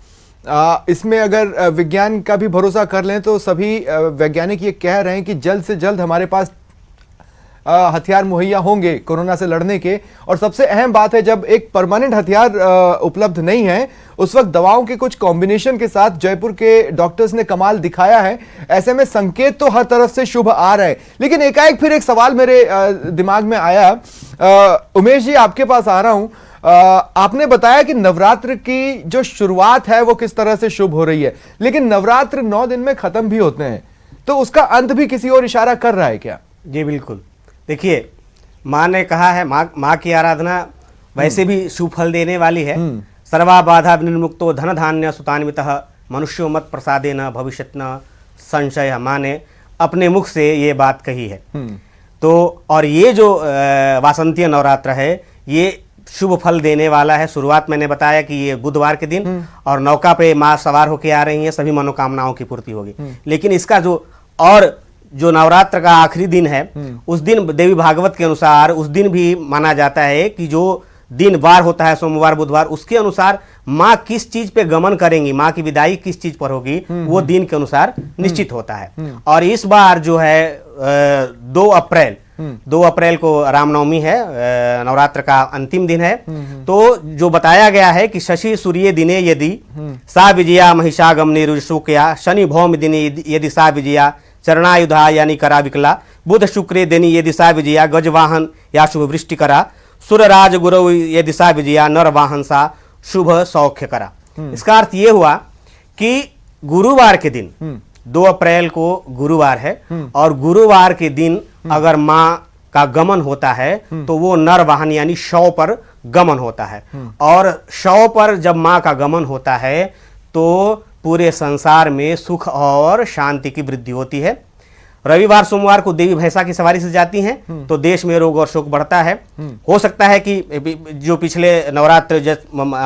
इसमें अगर विज्ञान का भी भरोसा कर लें तो सभी वैज्ञानिक ये कह रहे हैं कि जल्द से जल्द हमारे पास हथियार मुहैया होंगे कोरोना से लड़ने के। और सबसे अहम बात है, जब एक परमानेंट हथियार उपलब्ध नहीं है उस वक्त दवाओं के कुछ कॉम्बिनेशन के साथ जयपुर के डॉक्टर्स ने कमाल दिखाया है। ऐसे में संकेत तो हर तरफ से शुभ आ रहा है, लेकिन एकाएक फिर एक सवाल मेरे दिमाग में आया। उमेश जी, आपके पास आ रहा हूं। आपने बताया कि नवरात्र की जो शुरुआत है वो किस तरह से शुभ हो रही है, लेकिन नवरात्र 9 दिन में खत्म भी होते हैं, तो उसका अंत भी किसी और इशारा कर रहा है क्या? जी बिल्कुल। देखिए, माँ ने कहा है, माँ की आराधना वैसे भी शुभ फल देने वाली है। सर्वा बाधा विनिर्मुक्तो धन धान्य सुतान्वितः मनुष्यो मत प्रसादेन भविष्यत् न संशय। माँ ने अपने मुख से ये बात कही है। तो और ये जो वासंतीय नवरात्र है ये शुभ फल देने वाला है। शुरुआत मैंने बताया कि ये बुधवार के दिन, और नौका पे माँ सवार होके आ रही हैं, सभी मनोकामनाओं की पूर्ति होगी। लेकिन इसका जो नवरात्र का आखिरी दिन है, उस दिन देवी भागवत के अनुसार उस दिन भी माना जाता है कि जो दिन वार होता है, सोमवार बुधवार, उसके अनुसार माँ किस चीज पे गमन करेंगी, माँ की विदाई किस चीज पर होगी, वो दिन के अनुसार निश्चित होता है। और इस बार जो है 2 अप्रैल को रामनवमी है, नवरात्र का अंतिम दिन है। तो जो बताया गया है कि शशि सूर्य दिने यदि सा विजया महिषागमने रुशुकया, शनि भौम दिने यदि सा विजया चरणायुधा यानी करा विकला, बुध शुक्रे दिनी यदि सा विजया गजवाहन या शुभ वृष्टि करा, सुरराज गुरु यदि सा विजया नर वाहन सा शुभ सौख्य करा। इसका अर्थ ये हुआ कि गुरुवार के दिन 2 अप्रैल को गुरुवार है, और गुरुवार के दिन अगर माँ का गमन होता है तो वो नर वाहन यानी शव पर गमन होता है। और शव पर जब माँ का गमन होता है तो पूरे संसार में सुख और शांति की वृद्धि होती है। रविवार सोमवार को देवी भैंसा की सवारी से जाती हैं तो देश में रोग और शोक बढ़ता है। हो सकता है कि जो पिछले नवरात्र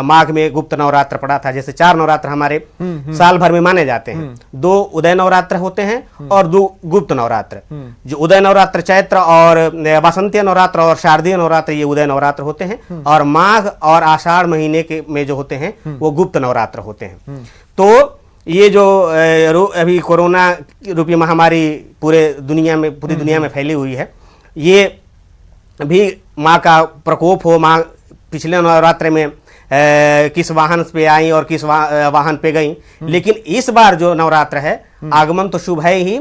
माघ में गुप्त नवरात्र पड़ा था, जैसे 4 नवरात्र हमारे साल भर में माने जाते हैं, 2 उदय नवरात्र होते हैं और 2 गुप्त नवरात्र। जो उदय नवरात्र चैत्र और वासंतीय नवरात्र और शारदीय नवरात्र ये उदय नवरात्र होते हैं, और माघ और आषाढ़ महीने के में जो होते हैं वो गुप्त नवरात्र होते हैं। तो ये जो अभी कोरोना रूपी महामारी पूरी दुनिया में फैली हुई है, ये भी माँ का प्रकोप हो। माँ पिछले नवरात्र में किस वाहन पे आई और किस वाहन पे गई, लेकिन इस बार जो नवरात्र है आगमन तो शुभ है ही,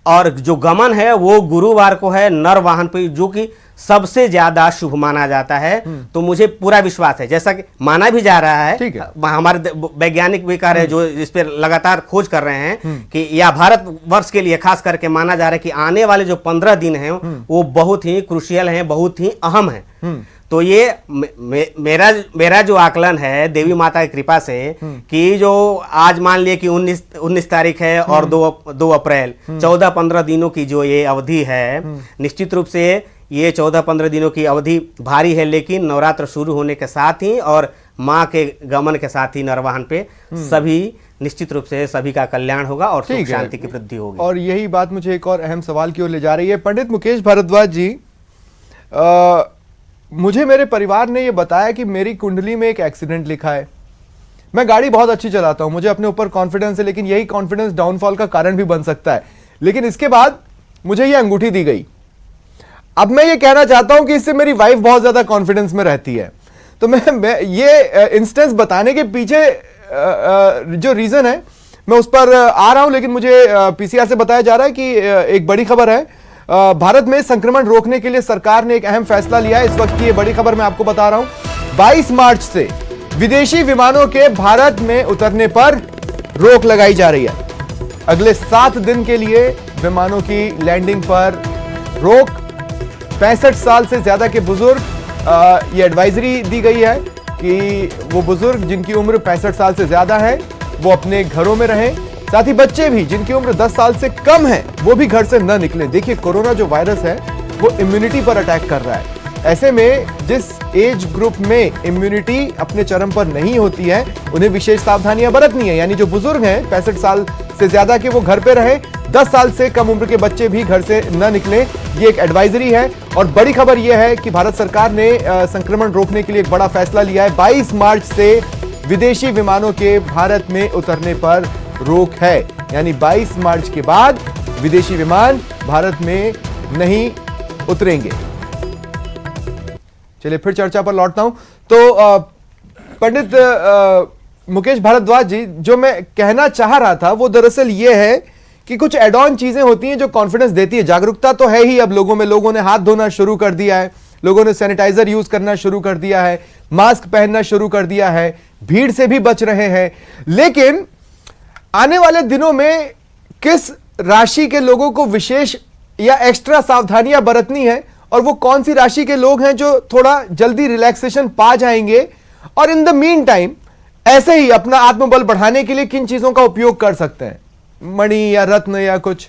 और जो गमन है वो गुरुवार को है नर वाहन पे, जो कि सबसे ज्यादा शुभ माना जाता है। तो मुझे पूरा विश्वास है, जैसा कि माना भी जा रहा है, हमारे वैज्ञानिक भी कह रहे हैं जो इस पर लगातार खोज कर रहे हैं कि या भारत वर्ष के लिए खास करके माना जा रहा है कि आने वाले जो 15 दिन हैं वो बहुत ही क्रूशियल हैं, बहुत ही अहम हैं। तो ये मेरा जो आकलन है देवी माता की कृपा से कि जो आज मान लिए कि 19 तारीख है और 2 अप्रैल 14-15 दिनों की जो ये अवधि है, निश्चित रूप से ये 14-15 दिनों की अवधि भारी है, लेकिन नवरात्र शुरू होने के साथ ही और माँ के गमन के साथ ही नरवाहन पे सभी निश्चित रूप से सभी का कल्याण होगा और सुख शांति की वृद्धि होगी। और यही बात मुझे एक और अहम सवाल की ओर ले जा रही है। पंडित मुकेश भारद्वाज जी, मुझे मेरे परिवार ने ये बताया कि मेरी कुंडली में एक एक्सीडेंट लिखा है। मैं गाड़ी बहुत अच्छी चलाता हूं, मुझे अपने ऊपर कॉन्फिडेंस है, लेकिन यही कॉन्फिडेंस डाउनफॉल का कारण भी बन सकता है। लेकिन इसके बाद मुझे ये अंगूठी दी गई। अब मैं ये कहना चाहता हूं कि इससे मेरी वाइफ बहुत ज्यादा कॉन्फिडेंस में रहती है। तो मैं ये इंस्टेंस बताने के पीछे जो रीजन है मैं उस पर आ रहा हूं, लेकिन मुझे पीसीआर से बताया जा रहा है कि एक बड़ी खबर है। भारत में संक्रमण रोकने के लिए सरकार ने एक अहम फैसला लिया है। इस वक्त की ये बड़ी खबर मैं आपको बता रहा हूं। 22 मार्च से विदेशी विमानों के भारत में उतरने पर रोक लगाई जा रही है। अगले 7 दिन के लिए विमानों की लैंडिंग पर रोक। 65 साल से ज्यादा के बुजुर्ग, ये एडवाइजरी दी गई है कि वो बुजुर्ग जिनकी उम्र 65 साल से ज्यादा है वो अपने घरों में रहें। साथ ही बच्चे भी जिनकी उम्र 10 साल से कम है वो भी घर से न निकले। देखिए, कोरोना जो वायरस है वो इम्यूनिटी पर अटैक कर रहा है। ऐसे में जिस एज ग्रुप में इम्यूनिटी अपने चरम पर नहीं होती है उन्हें विशेष सावधानियां बरतनी है। यानी जो बुजुर्ग हैं 65 साल से ज्यादा के वो घर पे रहे, 10 साल से कम उम्र के बच्चे भी घर से न निकले, ये एक एडवाइजरी है। और बड़ी खबर यह है कि भारत सरकार ने संक्रमण रोकने के लिए एक बड़ा फैसला लिया है। 22 मार्च से विदेशी विमानों के भारत में उतरने पर रोक है। यानी 22 मार्च के बाद विदेशी विमान भारत में नहीं उतरेंगे। चलिए फिर चर्चा पर लौटता हूं। तो पंडित मुकेश भारद्वाज जी, जो मैं कहना चाह रहा था वो दरअसल ये है कि कुछ एड ऑन चीजें होती हैं जो कॉन्फिडेंस देती है। जागरूकता तो है ही अब लोगों में, लोगों ने हाथ धोना शुरू कर दिया है, लोगों ने सैनिटाइजर यूज करना शुरू कर दिया है, मास्क पहनना शुरू कर दिया है, भीड़ से भी बच रहे हैं। लेकिन आने वाले दिनों में किस राशि के लोगों को विशेष या एक्स्ट्रा सावधानियां बरतनी है और वो कौन सी राशि के लोग हैं जो थोड़ा जल्दी रिलैक्सेशन पा जाएंगे, और इन द मीन टाइम ऐसे ही अपना आत्मबल बढ़ाने के लिए किन चीजों का उपयोग कर सकते हैं, मणि या रत्न या कुछ?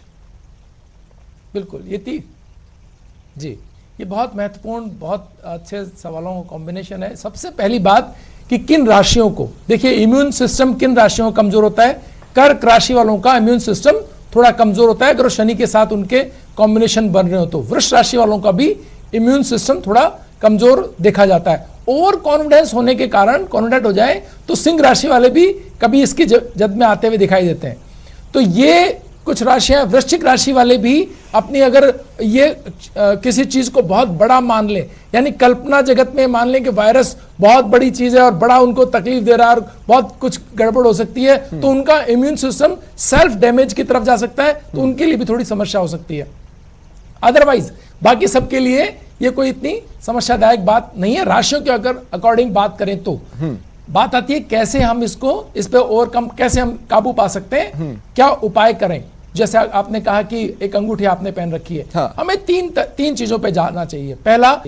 बिल्कुल, ये बहुत महत्वपूर्ण, बहुत अच्छे सवालों का कॉम्बिनेशन है। सबसे पहली बात कि किन राशियों को, देखिए इम्यून सिस्टम किन राशियों का कमजोर होता है। कर्क राशि वालों का इम्यून सिस्टम थोड़ा कमजोर होता है अगर शनि के साथ उनके कॉम्बिनेशन बन रहे हो तो। वृष राशि वालों का भी इम्यून सिस्टम थोड़ा कमजोर देखा जाता है। ओवर कॉन्फिडेंस होने के कारण कॉन्फिडेंट हो जाए तो सिंह राशि वाले भी कभी इसकी जद में आते हुए दिखाई देते हैं। तो ये कुछ राशियां, वृश्चिक राशि वाले भी अपनी अगर ये किसी चीज को बहुत बड़ा मान ले, यानी कल्पना जगत में मान लें कि वायरस बहुत बड़ी चीज है और बड़ा उनको तकलीफ दे रहा है और बहुत कुछ गड़बड़ हो सकती है, तो उनका इम्यून सिस्टम सेल्फ डैमेज की तरफ जा सकता है, तो उनके लिए भी थोड़ी समस्या हो सकती है। अदरवाइज बाकी सबके लिए ये कोई इतनी समस्यादायक बात नहीं है। राशियों के अगर अकॉर्डिंग बात करें तो बात आती है कैसे हम इस पे ओवरकम, कैसे हम काबू पा सकते हैं, क्या उपाय करें। जैसे आपने कहा कि एक अंगूठी आपने पहन रखी है, हाँ। हमें तीन चीजों पे जाना चाहिए। पहला,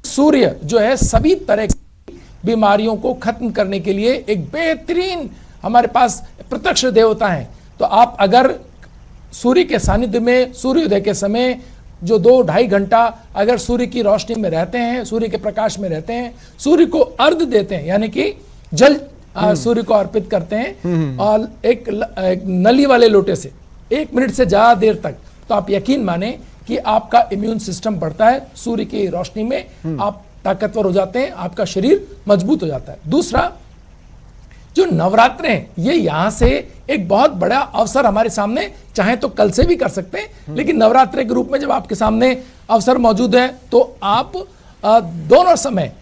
सूर्य जो है सभी तरह की बीमारियों को खत्म करने के लिए एक बेहतरीन हमारे पास प्रत्यक्ष देवता है। तो आप अगर सूर्य के सानिध्य में सूर्योदय के समय जो 2-2.5 घंटा अगर सूर्य की रोशनी में रहते हैं, सूर्य के प्रकाश में रहते हैं, सूर्य को अर्घ देते हैं, यानी कि जल सूर्य को अर्पित करते हैं और एक नली वाले लोटे से 1 मिनट से ज्यादा देर तक, तो आप यकीन माने कि आपका इम्यून सिस्टम बढ़ता है। सूर्य की रोशनी में आप ताकतवर हो जाते हैं, आपका शरीर मजबूत हो जाता है। दूसरा, जो नवरात्र हैं, ये यहां से एक बहुत बड़ा अवसर हमारे सामने, चाहे तो कल से भी कर सकते हैं, लेकिन नवरात्र के रूप में जब आपके सामने अवसर मौजूद है तो आप दोनों समय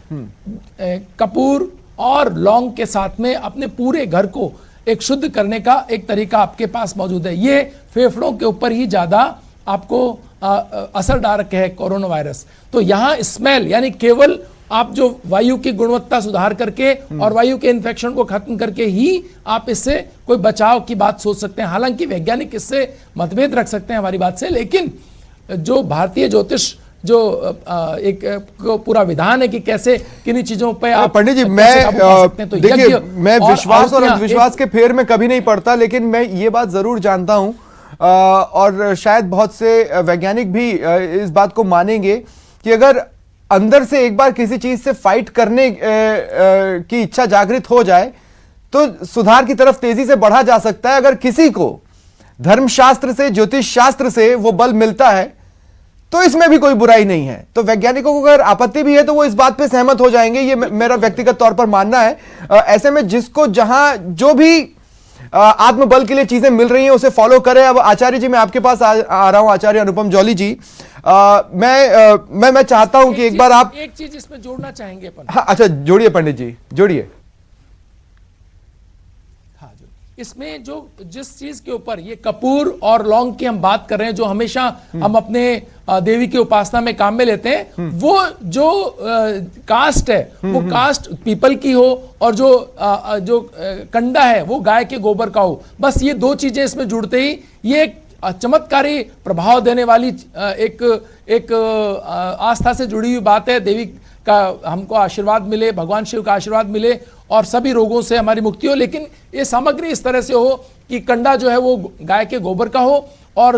कपूर और लौंग के साथ में अपने पूरे घर को एक शुद्ध करने का एक तरीका आपके पास मौजूद है। ये फेफड़ों के ऊपर ही ज्यादा आपको असर डाल रखे है कोरोना वायरस। तो यहाँ स्मेल, यानी केवल आप जो वायु की गुणवत्ता सुधार करके और वायु के इन्फेक्शन को खत्म करके ही आप इससे कोई बचाव की बात सोच सकते हैं। हालांकि वैज्ञानिक इससे मतभेद रख सकते हैं हमारी बात से, लेकिन जो भारतीय ज्योतिष जो एक पूरा विधान है कि कैसे किन्हीं चीजों पे आप पंडित जी, मैं तो देखिए, मैं विश्वास और अंधविश्वास के फेर में कभी नहीं पड़ता, लेकिन मैं ये बात जरूर जानता हूं और शायद बहुत से वैज्ञानिक भी इस बात को मानेंगे कि अगर अंदर से एक बार किसी चीज से फाइट करने की इच्छा जागृत हो जाए तो सुधार की तरफ तेजी से बढ़ा जा सकता है। अगर किसी को धर्मशास्त्र से, ज्योतिष शास्त्र से वो बल मिलता है तो इसमें भी कोई बुराई नहीं है। तो वैज्ञानिकों को अगर आपत्ति भी है तो वो इस बात पे सहमत हो जाएंगे, ये मेरा व्यक्तिगत तौर पर मानना है। ऐसे में जिसको जहां जो भी आत्मबल के लिए चीजें मिल रही हैं उसे फॉलो करें। अब आचार्य जी, मैं आपके पास आ रहा हूं, आचार्य अनुपम जौली जी। मैं चाहता हूं कि एक बार आप एक चीज इसमें जोड़ना चाहेंगे अपन। हाँ, अच्छा, जोड़िए पंडित जी, जोड़िए। इसमें जो जिस चीज के ऊपर ये कपूर और लौंग की हम बात कर रहे हैं, जो हमेशा हम अपने देवी की उपासना में काम में लेते हैं, वो जो कास्ट है वो कास्ट पीपल की हो और जो कंडा है वो गाय के गोबर का हो। बस ये 2 चीजें इसमें जुड़ते ही ये एक चमत्कारी प्रभाव देने वाली एक आस्था से जुड़ी हुई बात है। देवी का हमको आशीर्वाद मिले, भगवान शिव का आशीर्वाद मिले और सभी रोगों से हमारी मुक्ति हो। लेकिन ये सामग्री इस तरह से हो कि कंडा जो है वो गाय के गोबर का हो और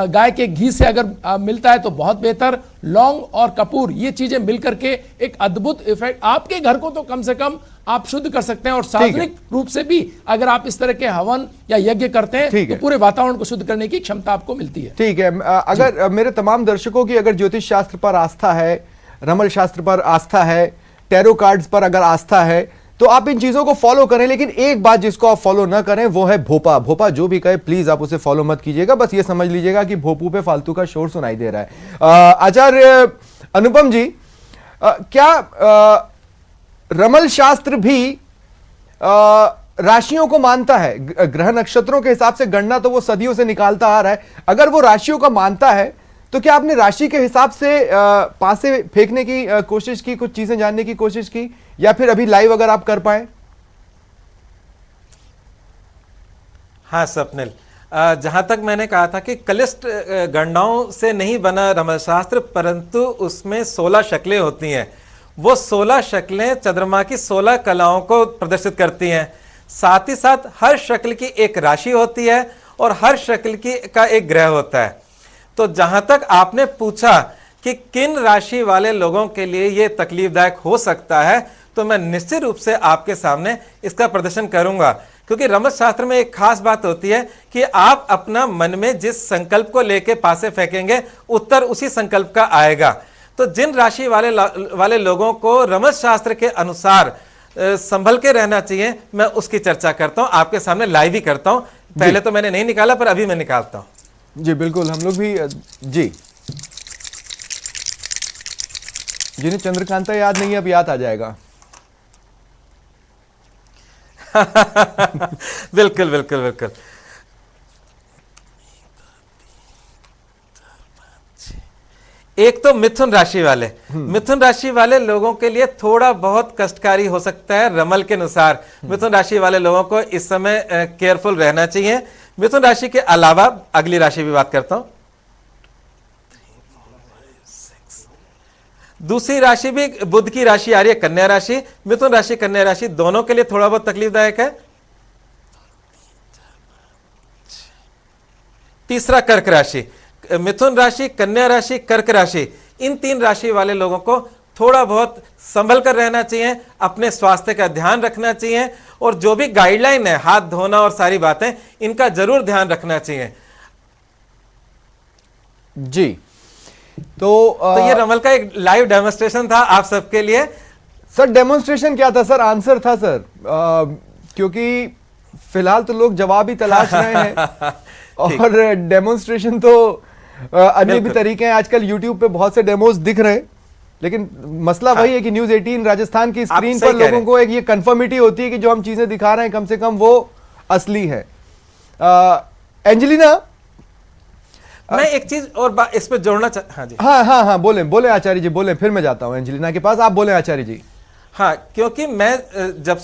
गाय के घी से अगर मिलता है तो बहुत बेहतर। लौंग और कपूर ये चीजें मिलकर के एक अद्भुत इफेक्ट, आपके घर को तो कम से कम आप शुद्ध कर सकते हैं और सार्वजनिक रूप से भी अगर आप इस तरह के हवन या यज्ञ करते हैं तो पूरे वातावरण को शुद्ध करने की क्षमता आपको मिलती है। ठीक है, अगर मेरे तमाम दर्शकों की अगर ज्योतिष शास्त्र पर आस्था है, रमल शास्त्र पर आस्था है, टैरो कार्ड्स पर अगर आस्था है, तो आप इन चीजों को फॉलो करें। लेकिन एक बात जिसको आप फॉलो ना करें वो है भोपा। भोपा जो भी कहे प्लीज आप उसे फॉलो मत कीजिएगा, बस ये समझ लीजिएगा कि भोपू पे फालतू का शोर सुनाई दे रहा है। आचार्य अनुपम जी, क्या रमल शास्त्र भी राशियों को मानता है? ग्रह नक्षत्रों के हिसाब से गणना तो वो सदियों से निकालता आ रहा है, अगर वो राशियों का मानता है तो क्या आपने राशि के हिसाब से पासे फेंकने की कोशिश की, कुछ चीजें जानने की कोशिश की, या फिर अभी लाइव अगर आप कर पाए? हाँ स्वप्निल, जहां तक मैंने कहा था कि कलिष्ट गणनाओं से नहीं बना रमल शास्त्र, परंतु उसमें 16 शक्लें होती हैं। वो 16 शक्लें चंद्रमा की 16 कलाओं को प्रदर्शित करती हैं। साथ ही साथ हर शक्ल की एक राशि होती है और हर शक्ल का एक ग्रह होता है। तो जहां तक आपने पूछा कि किन राशि वाले लोगों के लिए यह तकलीफदायक हो सकता है, तो मैं निश्चित रूप से आपके सामने इसका प्रदर्शन करूंगा, क्योंकि रमल शास्त्र में एक खास बात होती है कि आप अपना मन में जिस संकल्प को लेके पासे फेंकेंगे उत्तर उसी संकल्प का आएगा। तो जिन राशि वाले लोगों को रमल शास्त्र के अनुसार संभल के रहना चाहिए, मैं उसकी चर्चा करता हूं, आपके सामने लाइव ही करता हूं। पहले तो मैंने नहीं निकाला, पर अभी मैं निकालता हूं। जी बिल्कुल, हम लोग भी जी, जिन्हें चंद्रकांता याद नहीं है अब याद आ जाएगा। बिल्कुल बिल्कुल बिल्कुल। एक तो मिथुन राशि वाले, मिथुन राशि वाले लोगों के लिए थोड़ा बहुत कष्टकारी हो सकता है रमल के अनुसार। मिथुन राशि वाले लोगों को इस समय केयरफुल रहना चाहिए। मिथुन राशि के अलावा अगली राशि भी बात करता हूं। दूसरी राशि भी बुध की राशि आ रही है, कन्या राशि। मिथुन राशि कन्या राशि दोनों के लिए थोड़ा बहुत तकलीफदायक है। तीसरा कर्क राशि, मिथुन राशि, कन्या राशि, कर्क राशि, इन 3 राशि वाले लोगों को थोड़ा बहुत संभल कर रहना चाहिए, अपने स्वास्थ्य का ध्यान रखना चाहिए और जो भी गाइडलाइन है, हाथ धोना और सारी बातें, इनका जरूर ध्यान रखना चाहिए। जी तो ये रमल का एक लाइव डेमोन्स्ट्रेशन था आप सबके लिए। सर डेमोन्स्ट्रेशन क्या था सर? आंसर था सर, क्योंकि फिलहाल तो लोग जवाब ही तलाश रहे हैं और डेमोन्स्ट्रेशन तो अन्य भी तरीके हैं। आजकल यूट्यूब पे बहुत से डेमोस दिख रहे हैं, लेकिन मसला वही है कि न्यूज 18 राजस्थान की स्क्रीन पर लोगों को एक ये कंफर्मिटी होती है कि जो हम चीजें दिखा रहे हैं कम से कम वो असली है। एंजेलिना, मैं एक चीज और इस पे जोड़ना हाँ जी, हाँ बोले आचार्य जी, बोले, फिर मैं जाता हूं एंजेलिना के पास। आप बोले आचार्य जी। हाँ, क्योंकि मैं जब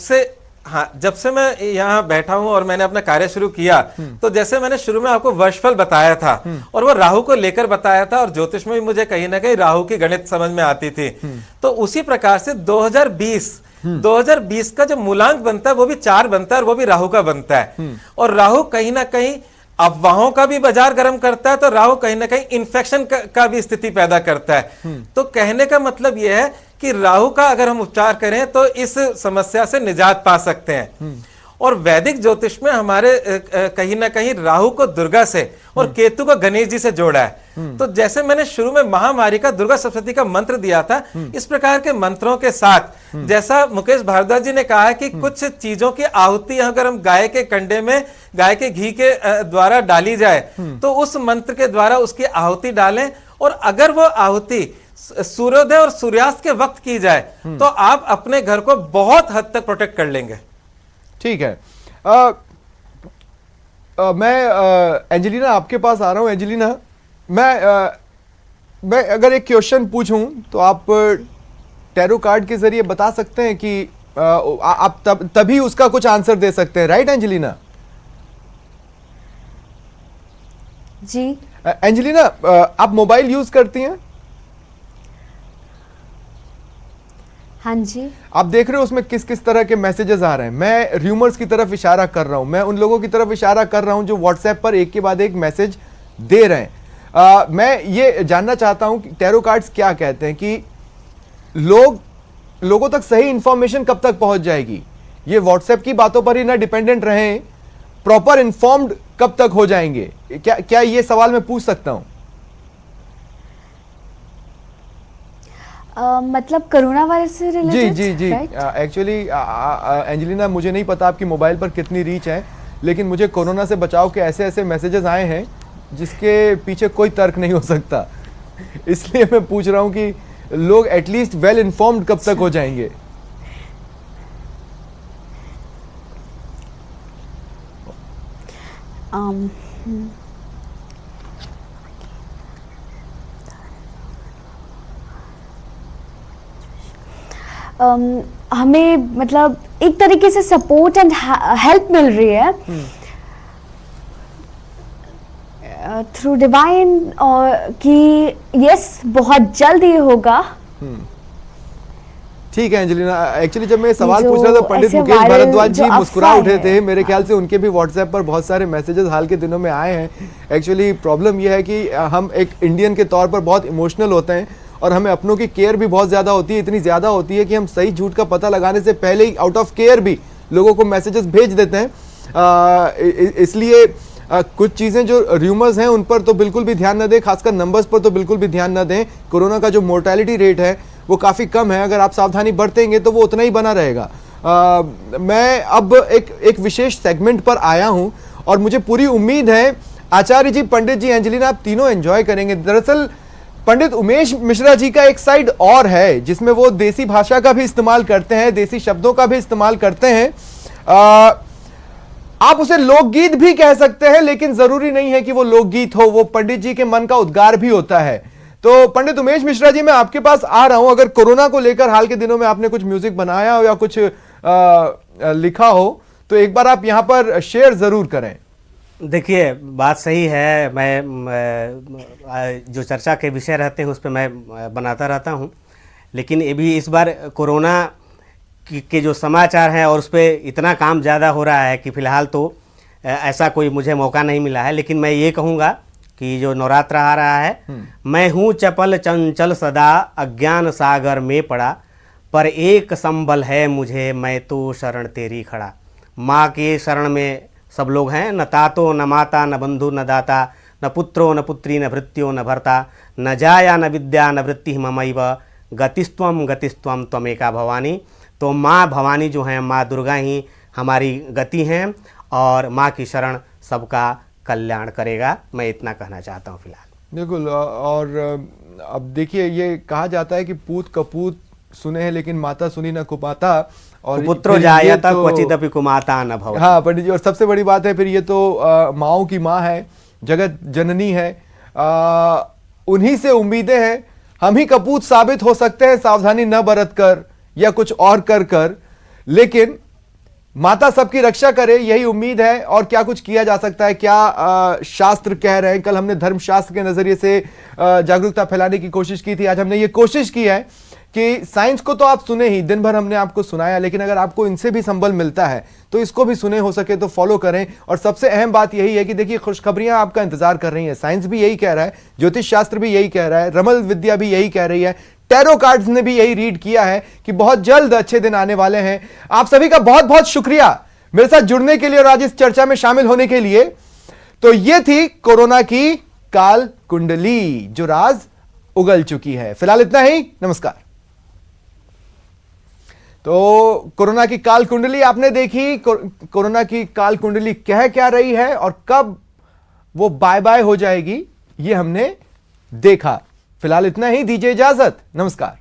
से मैं यहाँ बैठा हूं और मैंने अपना कार्य शुरू किया, तो जैसे मैंने शुरू में आपको वर्षफल बताया था और वो राहु को लेकर बताया था, और ज्योतिष में भी मुझे कहीं ना कहीं राहु की गणित समझ में आती थी। तो उसी प्रकार से 2020 का जो मूलांक बनता है वो भी 4 बनता है और वो भी राहु का बनता है। और राहु कहीं ना कहीं अफवाहों का भी बाजार गर्म करता है, तो राहु कहीं ना कहीं इन्फेक्शन का भी स्थिति पैदा करता है। तो कहने का मतलब यह है कि राहु का अगर हम उपचार करें तो इस समस्या से निजात पा सकते हैं। और वैदिक ज्योतिष में हमारे कहीं ना कहीं राहु को दुर्गा से और केतु को गणेश जी से जोड़ा है। तो जैसे मैंने शुरू में महामारी का दुर्गा सप्तशती का मंत्र दिया था, इस प्रकार के मंत्रों के साथ, जैसा मुकेश भारद्वाज जी ने कहा है कि कुछ चीजों की आहुति अगर हम गाय के कंडे में गाय के घी के द्वारा डाली जाए, तो उस मंत्र के द्वारा उसकी आहुति डालें, और अगर वो आहुति सूर्योदय और सूर्यास्त के वक्त की जाए तो आप अपने घर को बहुत हद तक प्रोटेक्ट कर लेंगे। ठीक है, मैं एंजेलिना आपके पास आ रहा हूं। एंजेलिना, मैं अगर एक क्वेश्चन पूछूं तो आप टैरो कार्ड के जरिए बता सकते हैं कि आप तभी उसका कुछ आंसर दे सकते हैं, राइट एंजेलिना? जी एंजेलिना, आप मोबाइल यूज करती हैं? हाँ जी। आप देख रहे हो उसमें किस किस तरह के मैसेजेस आ रहे हैं। मैं र्यूमर्स की तरफ इशारा कर रहा हूं, मैं उन लोगों की तरफ इशारा कर रहा हूं जो व्हाट्सएप पर एक के बाद एक मैसेज दे रहे हैं। मैं ये जानना चाहता हूं कि टैरो कार्ड्स क्या कहते हैं कि लोगों तक सही इंफॉर्मेशन कब तक पहुंच जाएगी। ये व्हाट्सएप की बातों पर ही ना डिपेंडेंट रहें, प्रॉपर इन्फॉर्म्ड कब तक हो जाएंगे, क्या ये सवाल मैं पूछ सकता हूं? मतलब कोरोना वायरस से रिलेटेड? जी एक्चुअली एंजेलिना, मुझे नहीं पता आपकी मोबाइल पर कितनी रीच है, लेकिन मुझे कोरोना से बचाव के ऐसे ऐसे मैसेजेस आए हैं जिसके पीछे कोई तर्क नहीं हो सकता। इसलिए मैं पूछ रहा हूं कि लोग एटलीस्ट वेल इन्फॉर्म्ड कब तक हो जाएंगे। हमें मतलब एक तरीके से सपोर्ट एंड हेल्प मिल रही है थ्रू डिवाइन, और कि यस बहुत जल्द ये होगा। ठीक है एंजेलिना, एक्चुअली जब मैं सवाल पूछ रहा था पंडित मुकेश भारद्वाज जी मुस्कुरा उठे थे। मेरे ख्याल से उनके भी व्हाट्सएप पर बहुत सारे मैसेजेस हाल के दिनों में आए हैं। एक्चुअली प्रॉब्लम यह है कि हम एक इंडियन के तौर पर बहुत इमोशनल होते हैं और हमें अपनों की केयर भी बहुत ज़्यादा होती है, इतनी ज़्यादा होती है कि हम सही झूठ का पता लगाने से पहले ही आउट ऑफ केयर भी लोगों को मैसेजेस भेज देते हैं। इसलिए कुछ चीज़ें जो र्यूमर्स हैं उन पर तो बिल्कुल भी ध्यान न दें, खासकर नंबर्स पर तो बिल्कुल भी ध्यान न दें। कोरोना का जो मोर्टेलिटी रेट है वो काफ़ी कम है, अगर आप सावधानी बरतेंगे तो वो उतना ही बना रहेगा। मैं अब एक विशेष सेगमेंट पर आया हूं और मुझे पूरी उम्मीद है आचार्य जी, पंडित जी, एंजेलिना, आप तीनों एंजॉय करेंगे। दरअसल पंडित उमेश मिश्रा जी का एक साइड और है जिसमें वो देसी भाषा का भी इस्तेमाल करते हैं, देसी शब्दों का भी इस्तेमाल करते हैं। आप उसे लोकगीत भी कह सकते हैं, लेकिन जरूरी नहीं है कि वो लोकगीत हो, वो पंडित जी के मन का उद्गार भी होता है। तो पंडित उमेश मिश्रा जी, मैं आपके पास आ रहा हूं। अगर कोरोना को लेकर हाल के दिनों में आपने कुछ म्यूजिक बनाया हो या कुछ लिखा हो तो एक बार आप यहां पर शेयर जरूर करें। देखिए, बात सही है। मैं जो चर्चा के विषय रहते हैं उस पर मैं बनाता रहता हूं, लेकिन ये भी इस बार कोरोना के जो समाचार हैं और उस पर इतना काम ज़्यादा हो रहा है कि फ़िलहाल तो ऐसा कोई मुझे मौका नहीं मिला है। लेकिन मैं ये कहूँगा कि जो नवरात्र आ रहा है, मैं हूँ चपल चंचल सदा अज्ञान सागर में पड़ा, पर एक संबल है मुझे, मैं तो शरण तेरी खड़ा। माँ के शरण में सब लोग हैं, न तातो न माता न बंधु न दाता, न पुत्रो न पुत्री न भृत्यो न भर्ता, न जाया न विद्या न वृत्ति ममैव, गतिस्त्वम गतिस्त्वम त्वमेका भवानी। तो माँ भवानी जो हैं, माँ दुर्गा ही हमारी गति हैं और माँ की शरण सबका कल्याण करेगा। मैं इतना कहना चाहता हूँ फिलहाल। बिल्कुल। और अब देखिए, ये कहा जाता है कि पूत कपूत सुने हैं लेकिन माता सुनी न कुमाता, और पुत्रो जायत क्वचिदपि कुमाता न भव। हाँ पंडित जी, और सबसे बड़ी बात है फिर ये तो माओं की माँ है, जगत जननी है, उन्हीं से उम्मीदें हैं। हम ही कपूत साबित हो सकते हैं सावधानी न बरत कर या कुछ और कर, लेकिन माता सबकी रक्षा करे, यही उम्मीद है। और क्या कुछ किया जा सकता है, क्या शास्त्र कह रहे हैं। कल हमने धर्मशास्त्र के नजरिए से जागरूकता फैलाने की कोशिश की थी, आज हमने ये कोशिश की है कि साइंस को तो आप सुने ही, दिन भर हमने आपको सुनाया, लेकिन अगर आपको इनसे भी संबल मिलता है तो इसको भी सुने, हो सके तो फॉलो करें। और सबसे अहम बात यही है कि देखिए, खुशखबरियां आपका इंतजार कर रही हैं। साइंस भी यही कह रहा है, ज्योतिष शास्त्र भी यही कह रहा है, रमल विद्या भी यही कह रही है, टैरो कार्ड्स ने भी यही रीड किया है कि बहुत जल्द अच्छे दिन आने वाले हैं। आप सभी का बहुत बहुत शुक्रिया मेरे साथ जुड़ने के लिए और आज इस चर्चा में शामिल होने के लिए। तो ये थी कोरोना की काल कुंडली, जो राज उगल चुकी है। फिलहाल इतना ही, नमस्कार। तो कोरोना की काल कुंडली आपने देखी, कोरोना की काल कुंडली कह क्या रही है और कब वो बाय बाय हो जाएगी, ये हमने देखा। फिलहाल इतना ही, दीजिए इजाजत, नमस्कार।